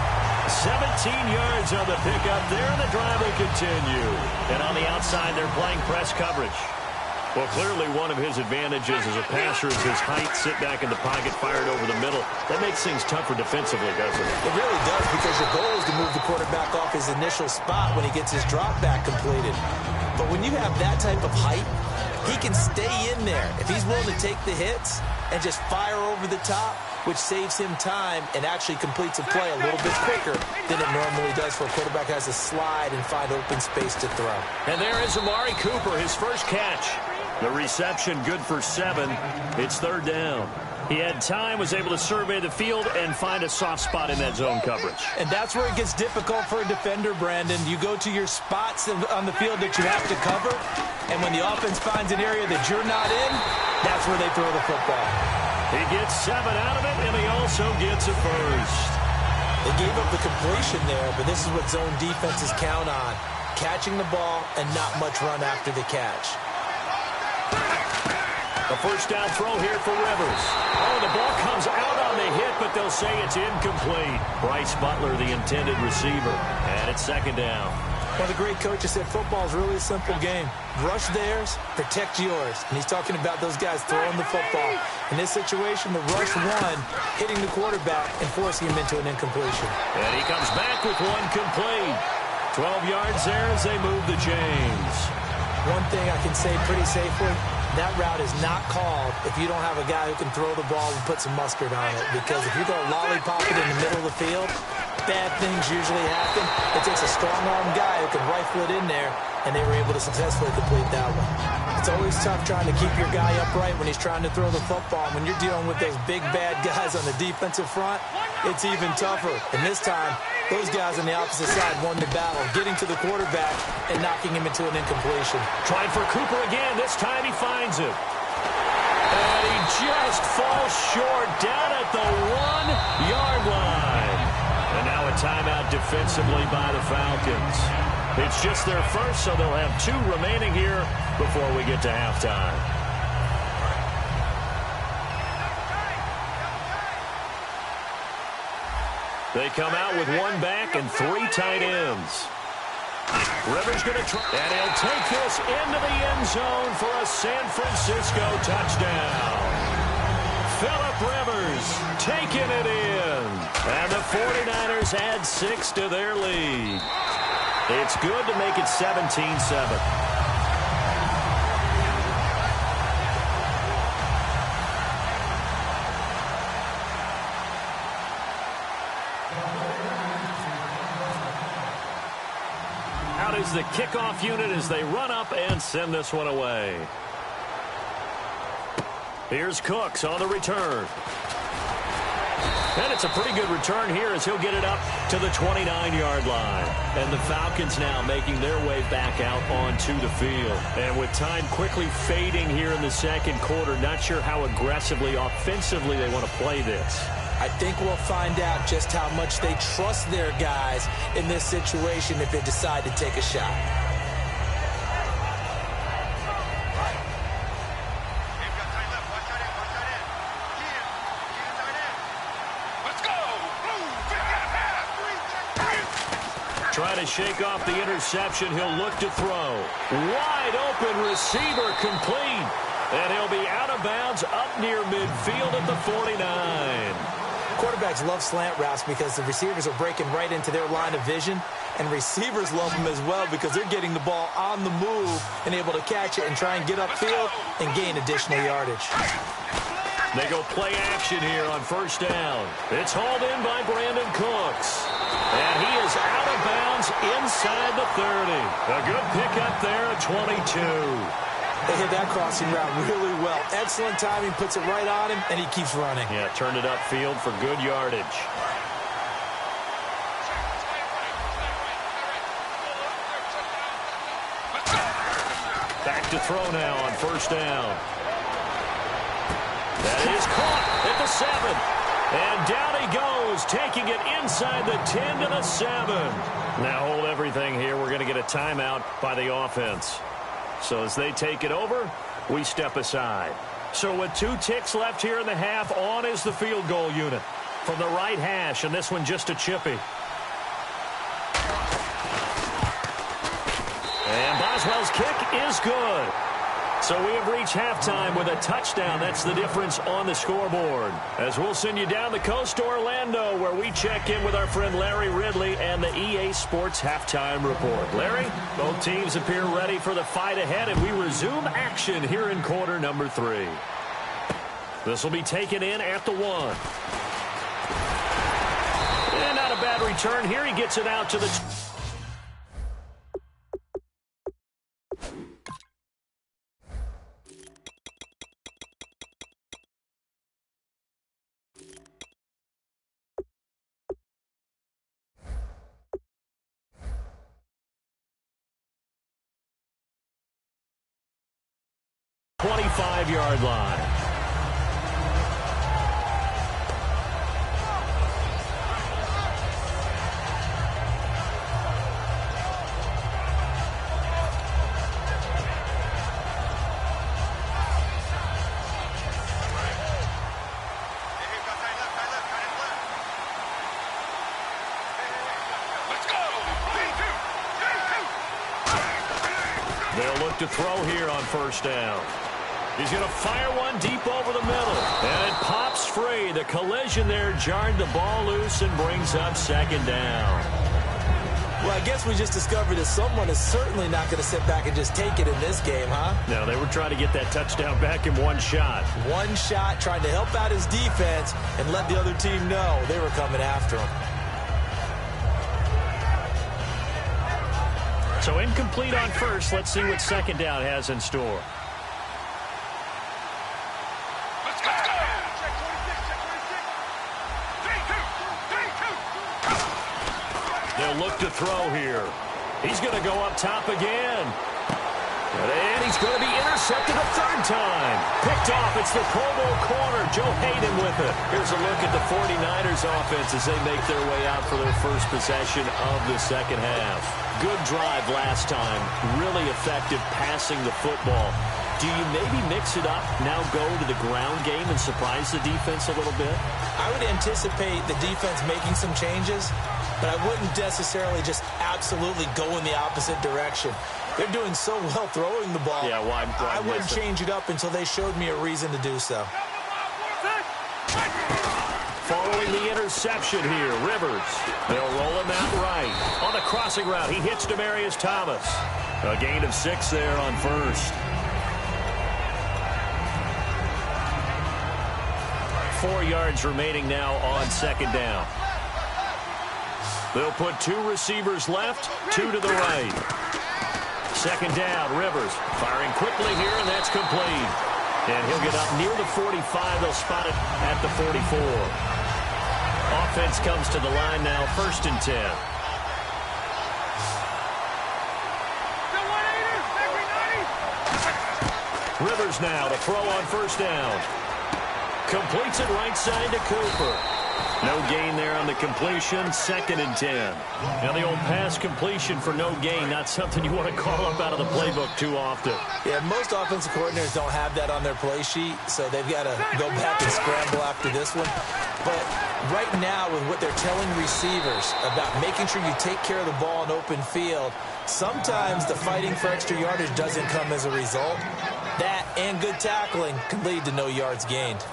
17 yards on the pickup there, and the drive will continue. And on the outside, they're playing press coverage. Well, clearly one of his advantages as a passer is his height. Sit back in the pocket, fired over the middle. That makes things tougher defensively, doesn't it? It really does, because your goal is to move the quarterback off his initial spot when he gets his drop back completed. But when you have that type of height, he can stay in there. If he's willing to take the hits and just fire over the top, which saves him time and actually completes a play a little bit quicker than it normally does for a quarterback who has to slide and find open space to throw. And there is Amari Cooper, his first catch. The reception good for 7. It's 3rd down. He had time, was able to survey the field and find a soft spot in that zone coverage. And that's where it gets difficult for a defender, Brandon. You go to your spots on the field that you have to cover, and when the offense finds an area that you're not in, that's where they throw the football. He gets 7 out of it, and he also gets a first. They gave up the completion there, but this is what zone defenses count on: catching the ball and not much run after the catch. A first down throw here for Rivers. Oh, the ball comes out on the hit, but they'll say it's incomplete. Bryce Butler, the intended receiver. And it's 2nd down. One of the great coaches said football is really a simple game. Rush theirs, protect yours. And he's talking about those guys throwing the football. In this situation, the rush one, hitting the quarterback and forcing him into an incompletion. And he comes back with one complete. 12 yards there as they move the chains. One thing I can say pretty safely, that route is not called if you don't have a guy who can throw the ball and put some mustard on it. Because if you're going to lollipop it in the middle of the field, bad things usually happen. It takes a strong-arm guy who can rifle it in there, and they were able to successfully complete that one. It's always tough trying to keep your guy upright when he's trying to throw the football. When you're dealing with those big, bad guys on the defensive front, it's even tougher. And this time, those guys on the opposite side won the battle, getting to the quarterback and knocking him into an incompletion. Trying for Cooper again. This time he finds it. And he just falls short down at the 1-yard line. And now a timeout defensively by the Falcons. It's just their first, so they'll have 2 remaining here before we get to halftime. They come out with 1 back and 3 tight ends. Rivers going to try, and he'll take this into the end zone for a San Francisco touchdown. Phillip Rivers taking it in. And the 49ers add 6 to their lead. It's good to make it 17-7. Out is the kickoff unit as they run up and send this one away. Here's Cooks on the return. And it's a pretty good return here as he'll get it up to the 29-yard line. And the Falcons now making their way back out onto the field. And with time quickly fading here in the second quarter, not sure how aggressively, offensively they want to play this. I think we'll find out just how much they trust their guys in this situation if they decide to take a shot. Trying to shake off the interception. He'll look to throw. Wide open receiver complete. And he'll be out of bounds up near midfield at the 49. Quarterbacks love slant routes because the receivers are breaking right into their line of vision. And receivers love them as well because they're getting the ball on the move and able to catch it and try and get upfield and gain additional yardage. They go play action here on first down. It's hauled in by Brandon Cooks. And he is out of bounds inside the 30. A good pickup there at 22. They hit that crossing route really well. Excellent timing, puts it right on him, and he keeps running. Yeah, turned it upfield for good yardage. Back to throw now on first down. That is caught at the 7. And down he goes, taking it inside the 10 to the 7. Now hold everything here. We're going to get a timeout by the offense. So as they take it over, we step aside. So with 2 ticks left here in the half, on is the field goal unit from the right hash, and this one just a chippy. And Boswell's kick is good. So we have reached halftime with a touchdown. That's the difference on the scoreboard. As we'll send you down the coast to Orlando, where we check in with our friend Larry Ridley and the EA Sports Halftime Report. Larry, both teams appear ready for the fight ahead, and we resume action here in quarter number 3. This will be taken in at the 1. And not a bad return here. He gets it out to the 25-yard line. They'll look to throw here on first down. He's going to fire one deep over the middle. And it pops free. The collision there jarred the ball loose and brings up second down. Well, I guess we just discovered that someone is certainly not going to sit back and just take it in this game, huh? No, they were trying to get that touchdown back in one shot. One shot, trying to help out his defense and let the other team know they were coming after him. So incomplete on first. Let's see what second down has in store. They'll look to throw here. He's going to go up top again. And he's going to be intercepted a third time. Picked off. It's the Pro Bowl corner, Joe Hayden, with it. Here's a look at the 49ers offense as they make their way out for their first possession of the second half. Good drive last time. Really effective passing the football. Do you maybe mix it up, now go to the ground game and surprise the defense a little bit? I would anticipate the defense making some changes, but I wouldn't necessarily just absolutely go in the opposite direction. They're doing so well throwing the ball. Yeah, why I wouldn't change it up until they showed me a reason to do so. Following the interception here, Rivers. They'll roll him out right. On the crossing route, he hits Demaryius Thomas. A gain of 6 there on first. 4 yards remaining now on second down. They'll put 2 receivers left, 2 to the right. Second down, Rivers firing quickly here, and that's complete. And he'll get up near the 45. They'll spot it at the 44. Offense comes to the line now, 1st and 10. Rivers now to throw on first down. Completes it right side to Cooper. No gain there on the completion, 2nd and 10. Now the old pass completion for no gain, not something you want to call up out of the playbook too often. Yeah, most offensive coordinators don't have that on their play sheet, so they've got to go back and scramble after this one. But right now, with what they're telling receivers about making sure you take care of the ball in open field, sometimes the fighting for extra yardage doesn't come as a result. That and good tackling can lead to no yards gained.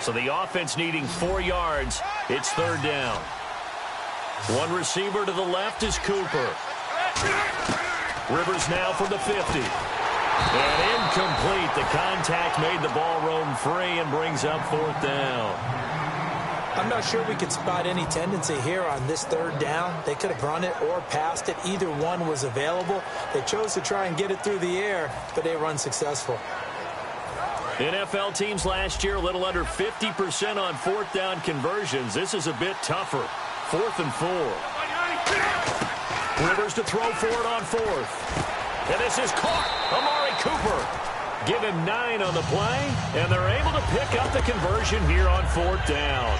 So the offense needing 4 yards. It's 3rd down. One receiver to the left is Cooper. Rivers now from the 50. And incomplete. The contact made the ball roam free and brings up 4th down. I'm not sure we could spot any tendency here on this 3rd down. They could have run it or passed it. Either one was available. They chose to try and get it through the air, but they run successful. NFL teams last year a little under 50% on 4th down conversions. This is a bit tougher. 4th and 4. Rivers to throw for it on 4th. And this is caught. Amari Cooper. Give him 9 on the play, and they're able to pick up the conversion here on 4th down.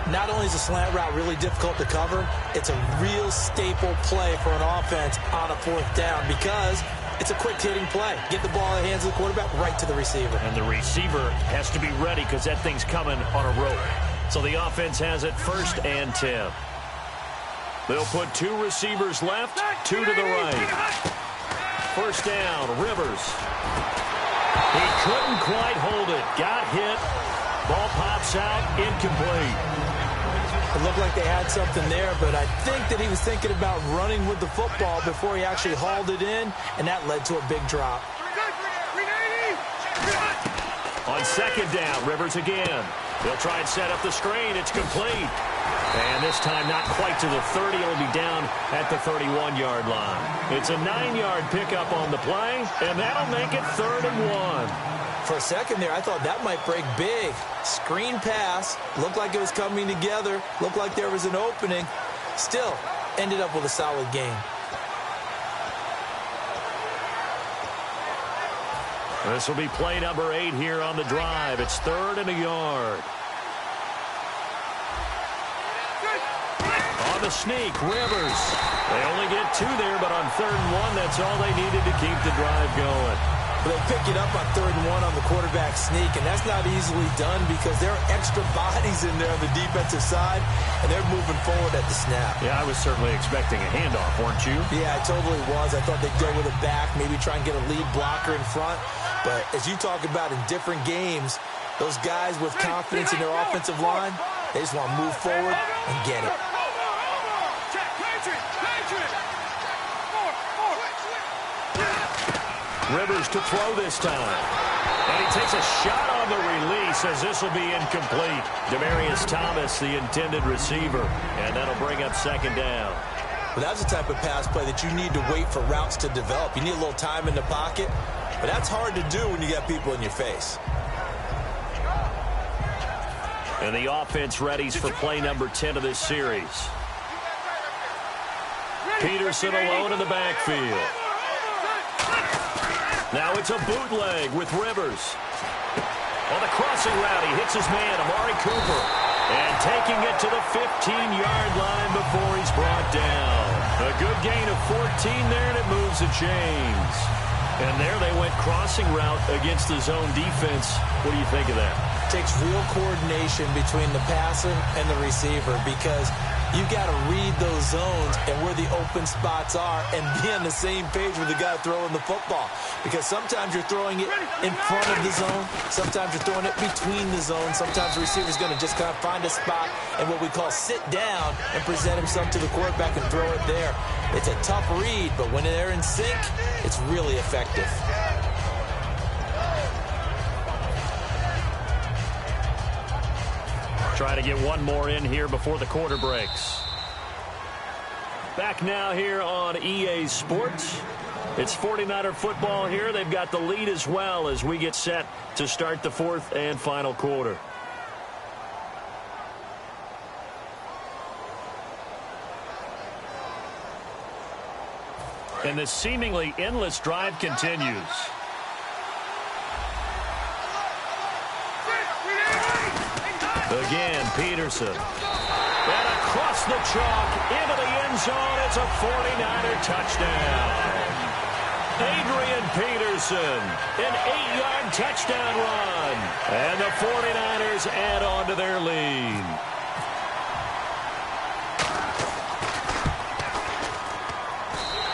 Not only is a slant route really difficult to cover, it's a real staple play for an offense on a 4th down because it's a quick-hitting play. Get the ball in the hands of the quarterback right to the receiver. And the receiver has to be ready because that thing's coming on a rope. So the offense has it 1st and 10. They'll put 2 receivers left, 2 to the right. first down. Rivers. He couldn't quite hold it. Got hit. Ball pops out. Incomplete. It looked like they had something there, but I think that he was thinking about running with the football before he actually hauled it in, and that led to a big drop. On second down, Rivers again. He'll try and set up the screen. It's complete. And this time not quite to the 30. It'll be down at the 31-yard line. It's a 9-yard pickup on the play, and that'll make it 3rd and 1. For a second there, I thought that might break big. Screen pass. Looked like it was coming together. Looked like there was an opening. Still, ended up with a solid game. This will be play number 8 here on the drive. It's 3rd and a yard. On the sneak, Rivers. They only get 2 there, but on 3rd and 1, that's all they needed to keep the drive going. They pick it up on 3rd and 1 on the quarterback sneak, and that's not easily done because there are extra bodies in there on the defensive side, and they're moving forward at the snap. Yeah, I was certainly expecting a handoff, weren't you? Yeah, I totally was. I thought they'd go with a back, maybe try and get a lead blocker in front. But as you talk about in different games, those guys with confidence in their offensive line, they just want to move forward and get it. Rivers to throw this time. And he takes a shot on the release as this will be incomplete. Demaryius Thomas, the intended receiver. And that'll bring up 2nd down. But that's the type of pass play that you need to wait for routes to develop. You need a little time in the pocket. But that's hard to do when you got people in your face. And the offense readies for play number 10 of this series. Peterson alone in the backfield. Now it's a bootleg with Rivers. On the crossing route, he hits his man, Amari Cooper. And taking it to the 15-yard line before he's brought down. A good gain of 14 there, and it moves the chains. And there they went crossing route against the zone defense. What do you think of that? Takes real coordination between the passer and the receiver because you've got to read those zones and where the open spots are and be on the same page with the guy throwing the football. Because sometimes you're throwing it in front of the zone. Sometimes you're throwing it between the zones. Sometimes the receiver's going to just kind of find a spot and what we call sit down and present himself to the quarterback and throw it there. It's a tough read, but when they're in sync, it's really effective. Trying to get one more in here before the quarter breaks. Back now here on EA Sports. It's 49er football here. They've got the lead as well as we get set to start the 4th and final quarter. And this seemingly endless drive continues. Again, Peterson. And across the chalk into the end zone. It's a 49er touchdown. Adrian Peterson, an 8-yard touchdown run. And the 49ers add on to their lead.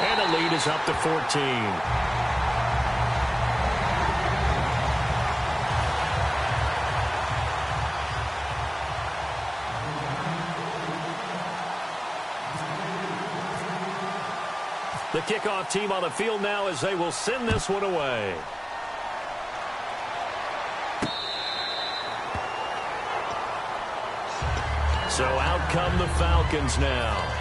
And the lead is up to 14. The kickoff team on the field now as they will send this one away. So out come the Falcons now.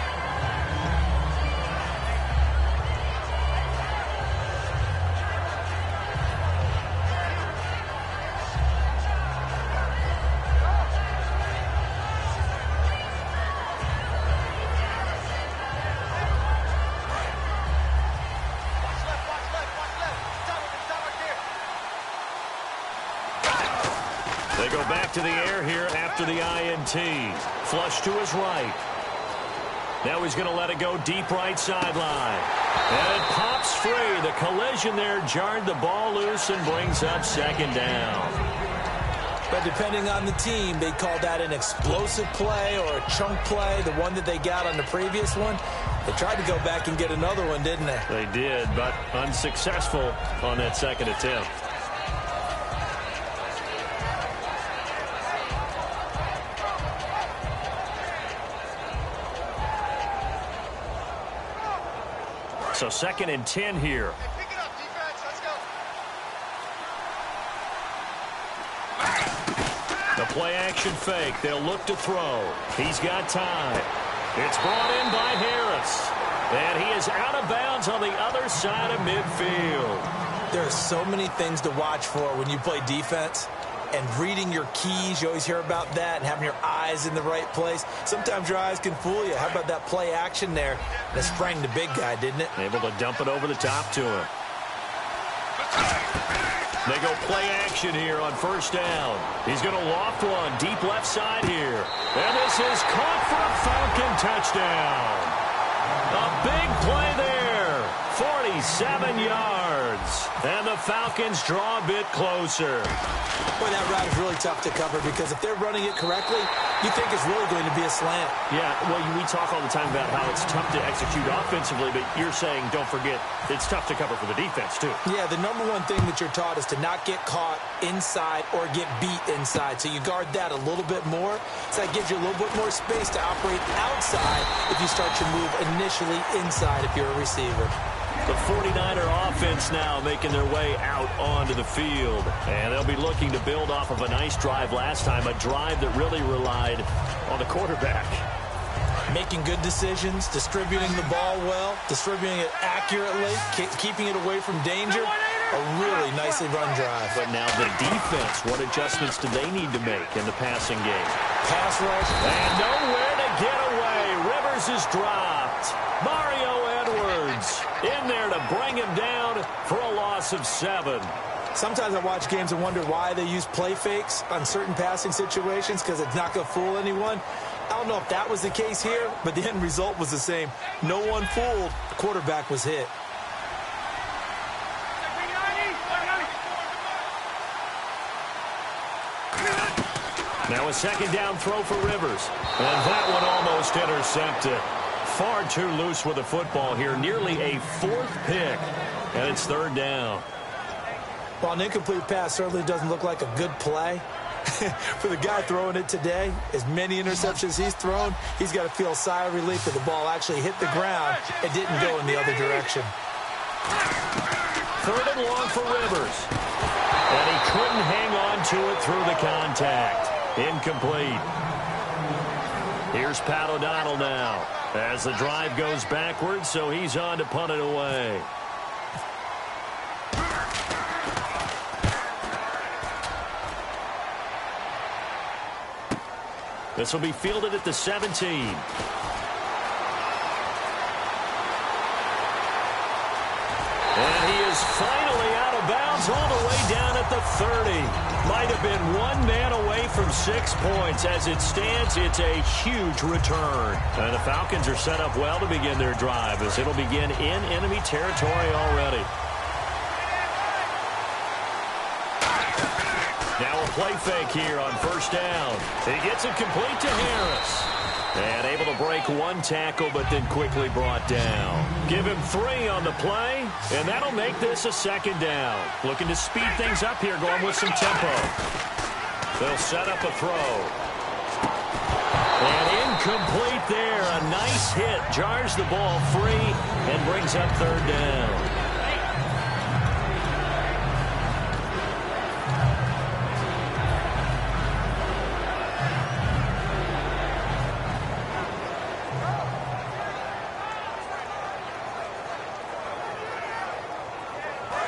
They go back to the air here after the INT. Flush to his right. Now he's going to let it go deep right sideline. And it pops free. The collision there jarred the ball loose and brings up 2nd down. But depending on the team, they call that an explosive play or a chunk play, the one that they got on the previous one. They tried to go back and get another one, didn't they? They did, but unsuccessful on that second attempt. So 2nd and 10 here. Pick it up, defense. Let's go. The play action fake. They'll look to throw. He's got time. It's brought in by Harris. And he is out of bounds on the other side of midfield. There are so many things to watch for when you play defense. And reading your keys, you always hear about that, and having your eyes in the right place. Sometimes your eyes can fool you. How about that play action there? And it sprang the big guy, didn't it? Able to dump it over the top to him. They go play action here on 1st down. He's going to loft one deep left side here. And this is caught for a Falcon touchdown. A big play there. 47 yards. And the Falcons draw a bit closer. Boy, that route is really tough to cover because if they're running it correctly, you think it's really going to be a slant. Yeah, well, we talk all the time about how it's tough to execute offensively, but you're saying, don't forget, it's tough to cover for the defense, too. Yeah, the number one thing that you're taught is to not get caught inside or get beat inside. So you guard that a little bit more. So that gives you a little bit more space to operate outside if you start your move initially inside if you're a receiver. The 49er offense now making their way out onto the field. And they'll be looking to build off of a nice drive last time, a drive that really relied on the quarterback. Making good decisions, distributing the ball well, distributing it accurately, keeping it away from danger. A really nicely run drive. But now the defense, what adjustments do they need to make in the passing game? Pass rush. And nowhere to get away. Rivers is dropped. Mario Edwards in there to bring him down for a loss of 7. Sometimes I watch games and wonder why they use play fakes on certain passing situations because it's not going to fool anyone. I don't know if that was the case here, but the end result was the same. No one fooled. The quarterback was hit. Now a 2nd down throw for Rivers. And that one almost intercepted. Far too loose with the football here. Nearly a 4th pick. And it's 3rd down. Well, an incomplete pass certainly doesn't look like a good play. For the guy throwing it today, as many interceptions he's thrown, he's got to feel a sigh of relief that the ball actually hit the ground and didn't go in the other direction. 3rd and long for Rivers. And he couldn't hang on to it through the contact. Incomplete. Here's Pat O'Donnell now as the drive goes backwards, so he's on to punt it away. This will be fielded at the 17. And he is finally out of bounds all the way down at the 30. Might have been one man away from 6 points. As it stands, it's a huge return. And the Falcons are set up well to begin their drive as it'll begin in enemy territory already. Now a play fake here on 1st down. He gets it complete to Harris. And able to break one tackle, but then quickly brought down. Give him 3 on the play, and that'll make this a 2nd down. Looking to speed things up here, going with some tempo. They'll set up a throw. And incomplete there. A nice hit. Jars the ball free and brings up 3rd down.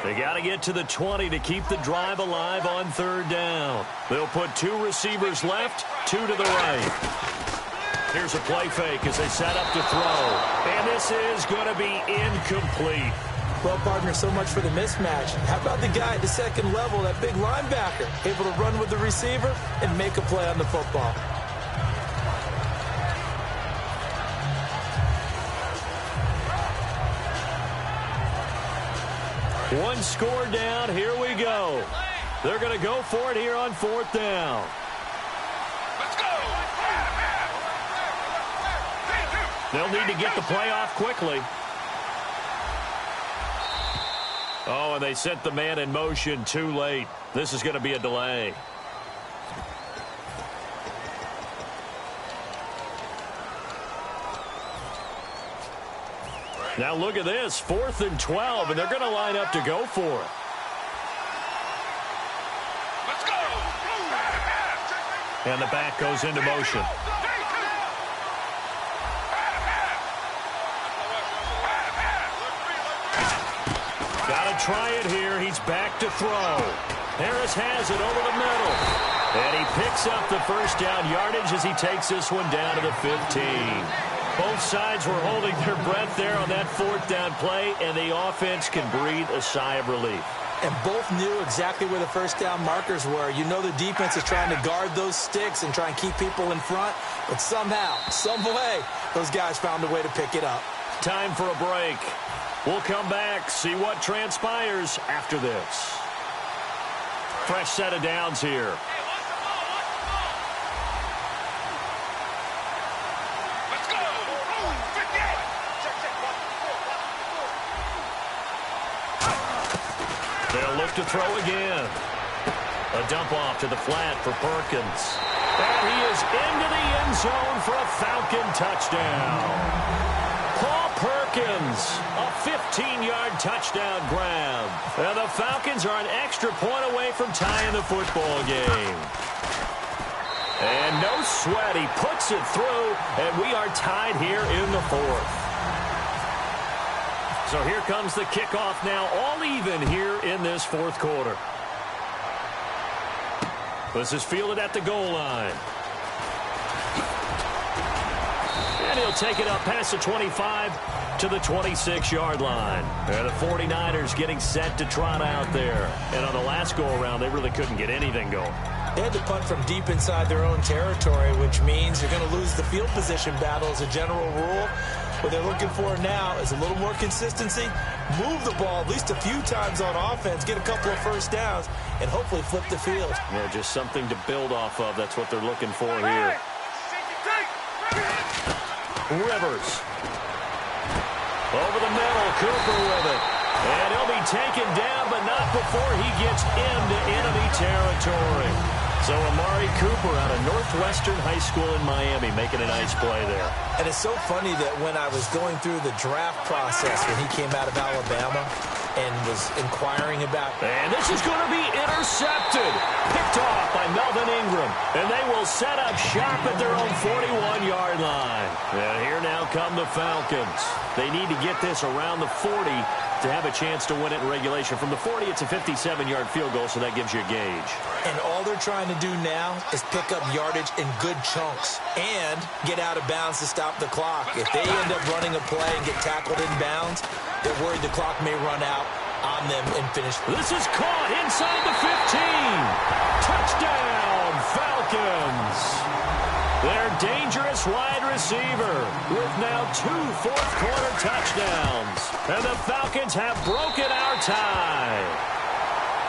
They got to get to the 20 to keep the drive alive on 3rd down. They'll put 2 receivers left, 2 to the right. Here's a play fake as they set up to throw. And this is going to be incomplete. Well, partner, so much for the mismatch. How about the guy at the 2nd level, that big linebacker, able to run with the receiver and make a play on the football? One score down. Here we go. They're going to go for it here on 4th down. Let's go. They'll need to get the play off quickly. Oh, and they sent the man in motion too late. This is going to be a delay. Now look at this, 4th and 12, and they're going to line up to go for it. Let's go! And the back goes into motion. Got to try it here. He's back to throw. Harris has it over the middle. And he picks up the first down yardage as he takes this one down to the 15. Both sides were holding their breath there on that 4th down play, and the offense can breathe a sigh of relief. And both knew exactly where the first down markers were. You know the defense is trying to guard those sticks and try and keep people in front, but somehow, some way, those guys found a way to pick it up. Time for a break. We'll come back, see what transpires after this. Fresh set of downs here. Let's go! They'll look to throw again. A dump off to the flat for Perkins. And he is into the end zone for a Falcon touchdown. Paul Perkins, a 15-yard touchdown grab. And the Falcons are an extra point away from tying the football game. And no sweat, he puts it through, and we are tied here in the 4th. So here comes the kickoff now, all even here in this 4th quarter. This is fielded at the goal line. And he'll take it up past the 25 to the 26-yard line. And the 49ers getting set to trot out there. And on the last go-around, they really couldn't get anything going. They had to punt from deep inside their own territory, which means you're going to lose the field position battle as a general rule. What they're looking for now is a little more consistency, move the ball at least a few times on offense, get a couple of first downs, and hopefully flip the field. Yeah, just something to build off of. That's what they're looking for here. Rivers. Over the middle, Cooper with it. And he'll be taken down, but not before he gets into enemy territory. So Amari Cooper out of Northwestern High School in Miami making a nice play there. And it's so funny that when I was going through the draft process when he came out of Alabama and was inquiring about... And this is going to be intercepted. Picked off by Melvin Ingram. And they will set up shop at their own 41-yard line. And here now come the Falcons. They need to get this around the 40 to have a chance to win it in regulation. From the 40, it's a 57-yard field goal, so that gives you a gauge. And all they're trying to do now is pick up yardage in good chunks and get out of bounds to stop the clock. If they end up running a play and get tackled in bounds, they're worried the clock may run out on them and finish. This is caught inside the 15. Touchdown, Falcons. Their dangerous wide receiver with now 2 fourth-quarter touchdowns. And the Falcons have broken our tie.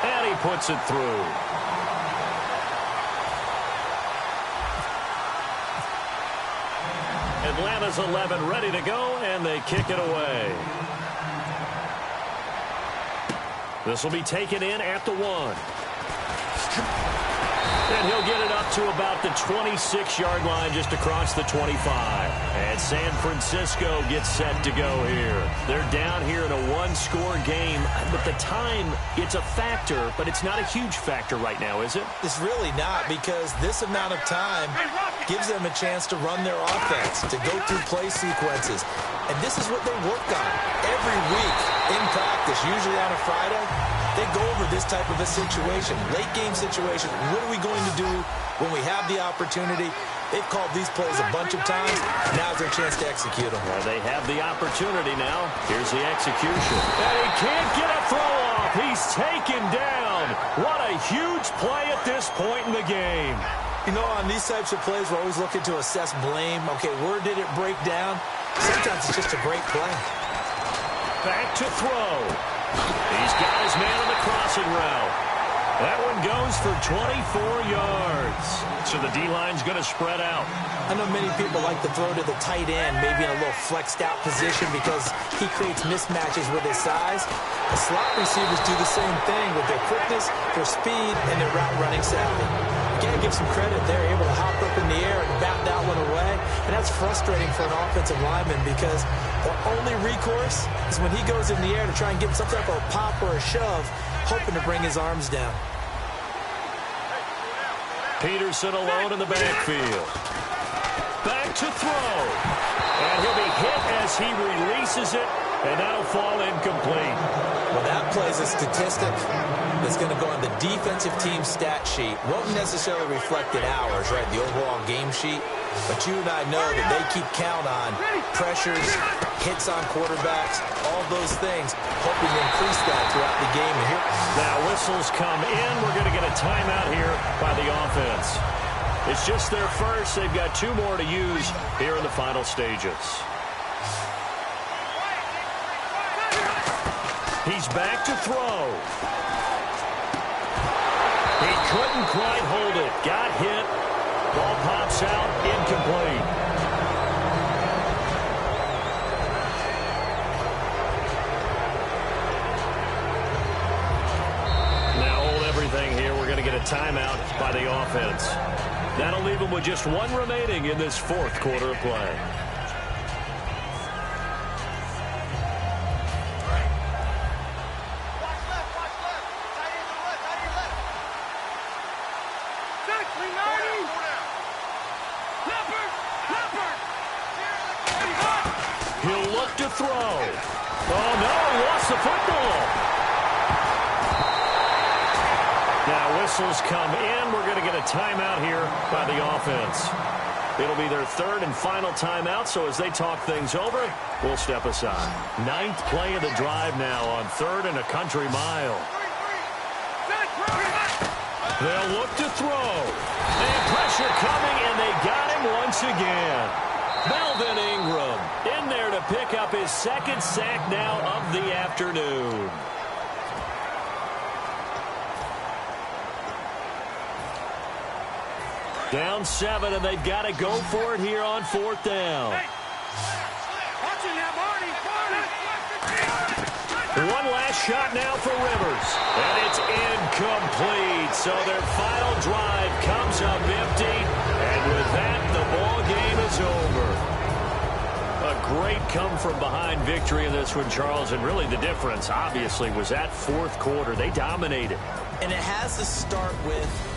And he puts it through. Atlanta's 11 ready to go, and they kick it away. This will be taken in at the 1. And he'll get it up to about the 26-yard line just across the 25. And San Francisco gets set to go here. They're down here in a one-score game. But the time, it's a factor, but it's not a huge factor right now, is it? It's really not, because this amount of time gives them a chance to run their offense, to go through play sequences. And this is what they work on every week in practice, usually on a Friday. They go over this type of a situation, late game situation. What are we going to do when we have the opportunity? They've called these plays a bunch of times. Now's their chance to execute them. Well, they have the opportunity now. Here's the execution. And he can't get a throw off. He's taken down. What a huge play at this point in the game. You know, on these types of plays, we're always looking to assess blame. Okay, where did it break down? Sometimes it's just a great play. Back to throw. He's got his man on the crossing route. That one goes for 24 yards. So the D-line's going to spread out. I know many people like to throw to the tight end, maybe in a little flexed out position because he creates mismatches with his size. The slot receivers do the same thing with their quickness, their speed, and their route running savvy. You gotta give some credit. They're able to hop up in the air and bat that one away. And that's frustrating for an offensive lineman because their only recourse is when he goes in the air to try and get something up, or a pop or a shove, hoping to bring his arms down. Peterson alone in the backfield. Back to throw. And he'll be hit as he releases it, and that'll fall incomplete. Well, that plays a statistic that's going to go on the defensive team stat sheet. Won't necessarily reflect in ours, right, the overall game sheet. But you and I know that they keep count on pressures, hits on quarterbacks, all those things, hoping to increase that throughout the game. Here, now whistles come in. We're going to get a timeout here by the offense. It's just their first. They've got 2 more to use here in the final stages. He's back to throw. He couldn't quite hold it. Got hit. Ball pops out. Incomplete. Now hold everything here. We're going to get a timeout by the offense. That'll leave them with just 1 remaining in this 4th quarter of play. He'll look to throw. Oh, no, he lost the football. Now whistles come in. We're going to get a timeout here by the offense. It'll be their 3rd and final timeout, so as they talk things over, we'll step aside. 9th play of the drive now on 3rd and a country mile. They'll look to throw. And pressure coming, and they got him once again. Melvin Ingram in there to pick up his 2nd sack now of the afternoon. Down 7, and they've got to go for it here on 4th down. One last shot now for Rivers, and it's incomplete. So their final drive comes up empty, and with that, the ball game is over. A great come-from-behind victory in this one, Charles, and really the difference, obviously, was that 4th quarter. They dominated. and it has to start with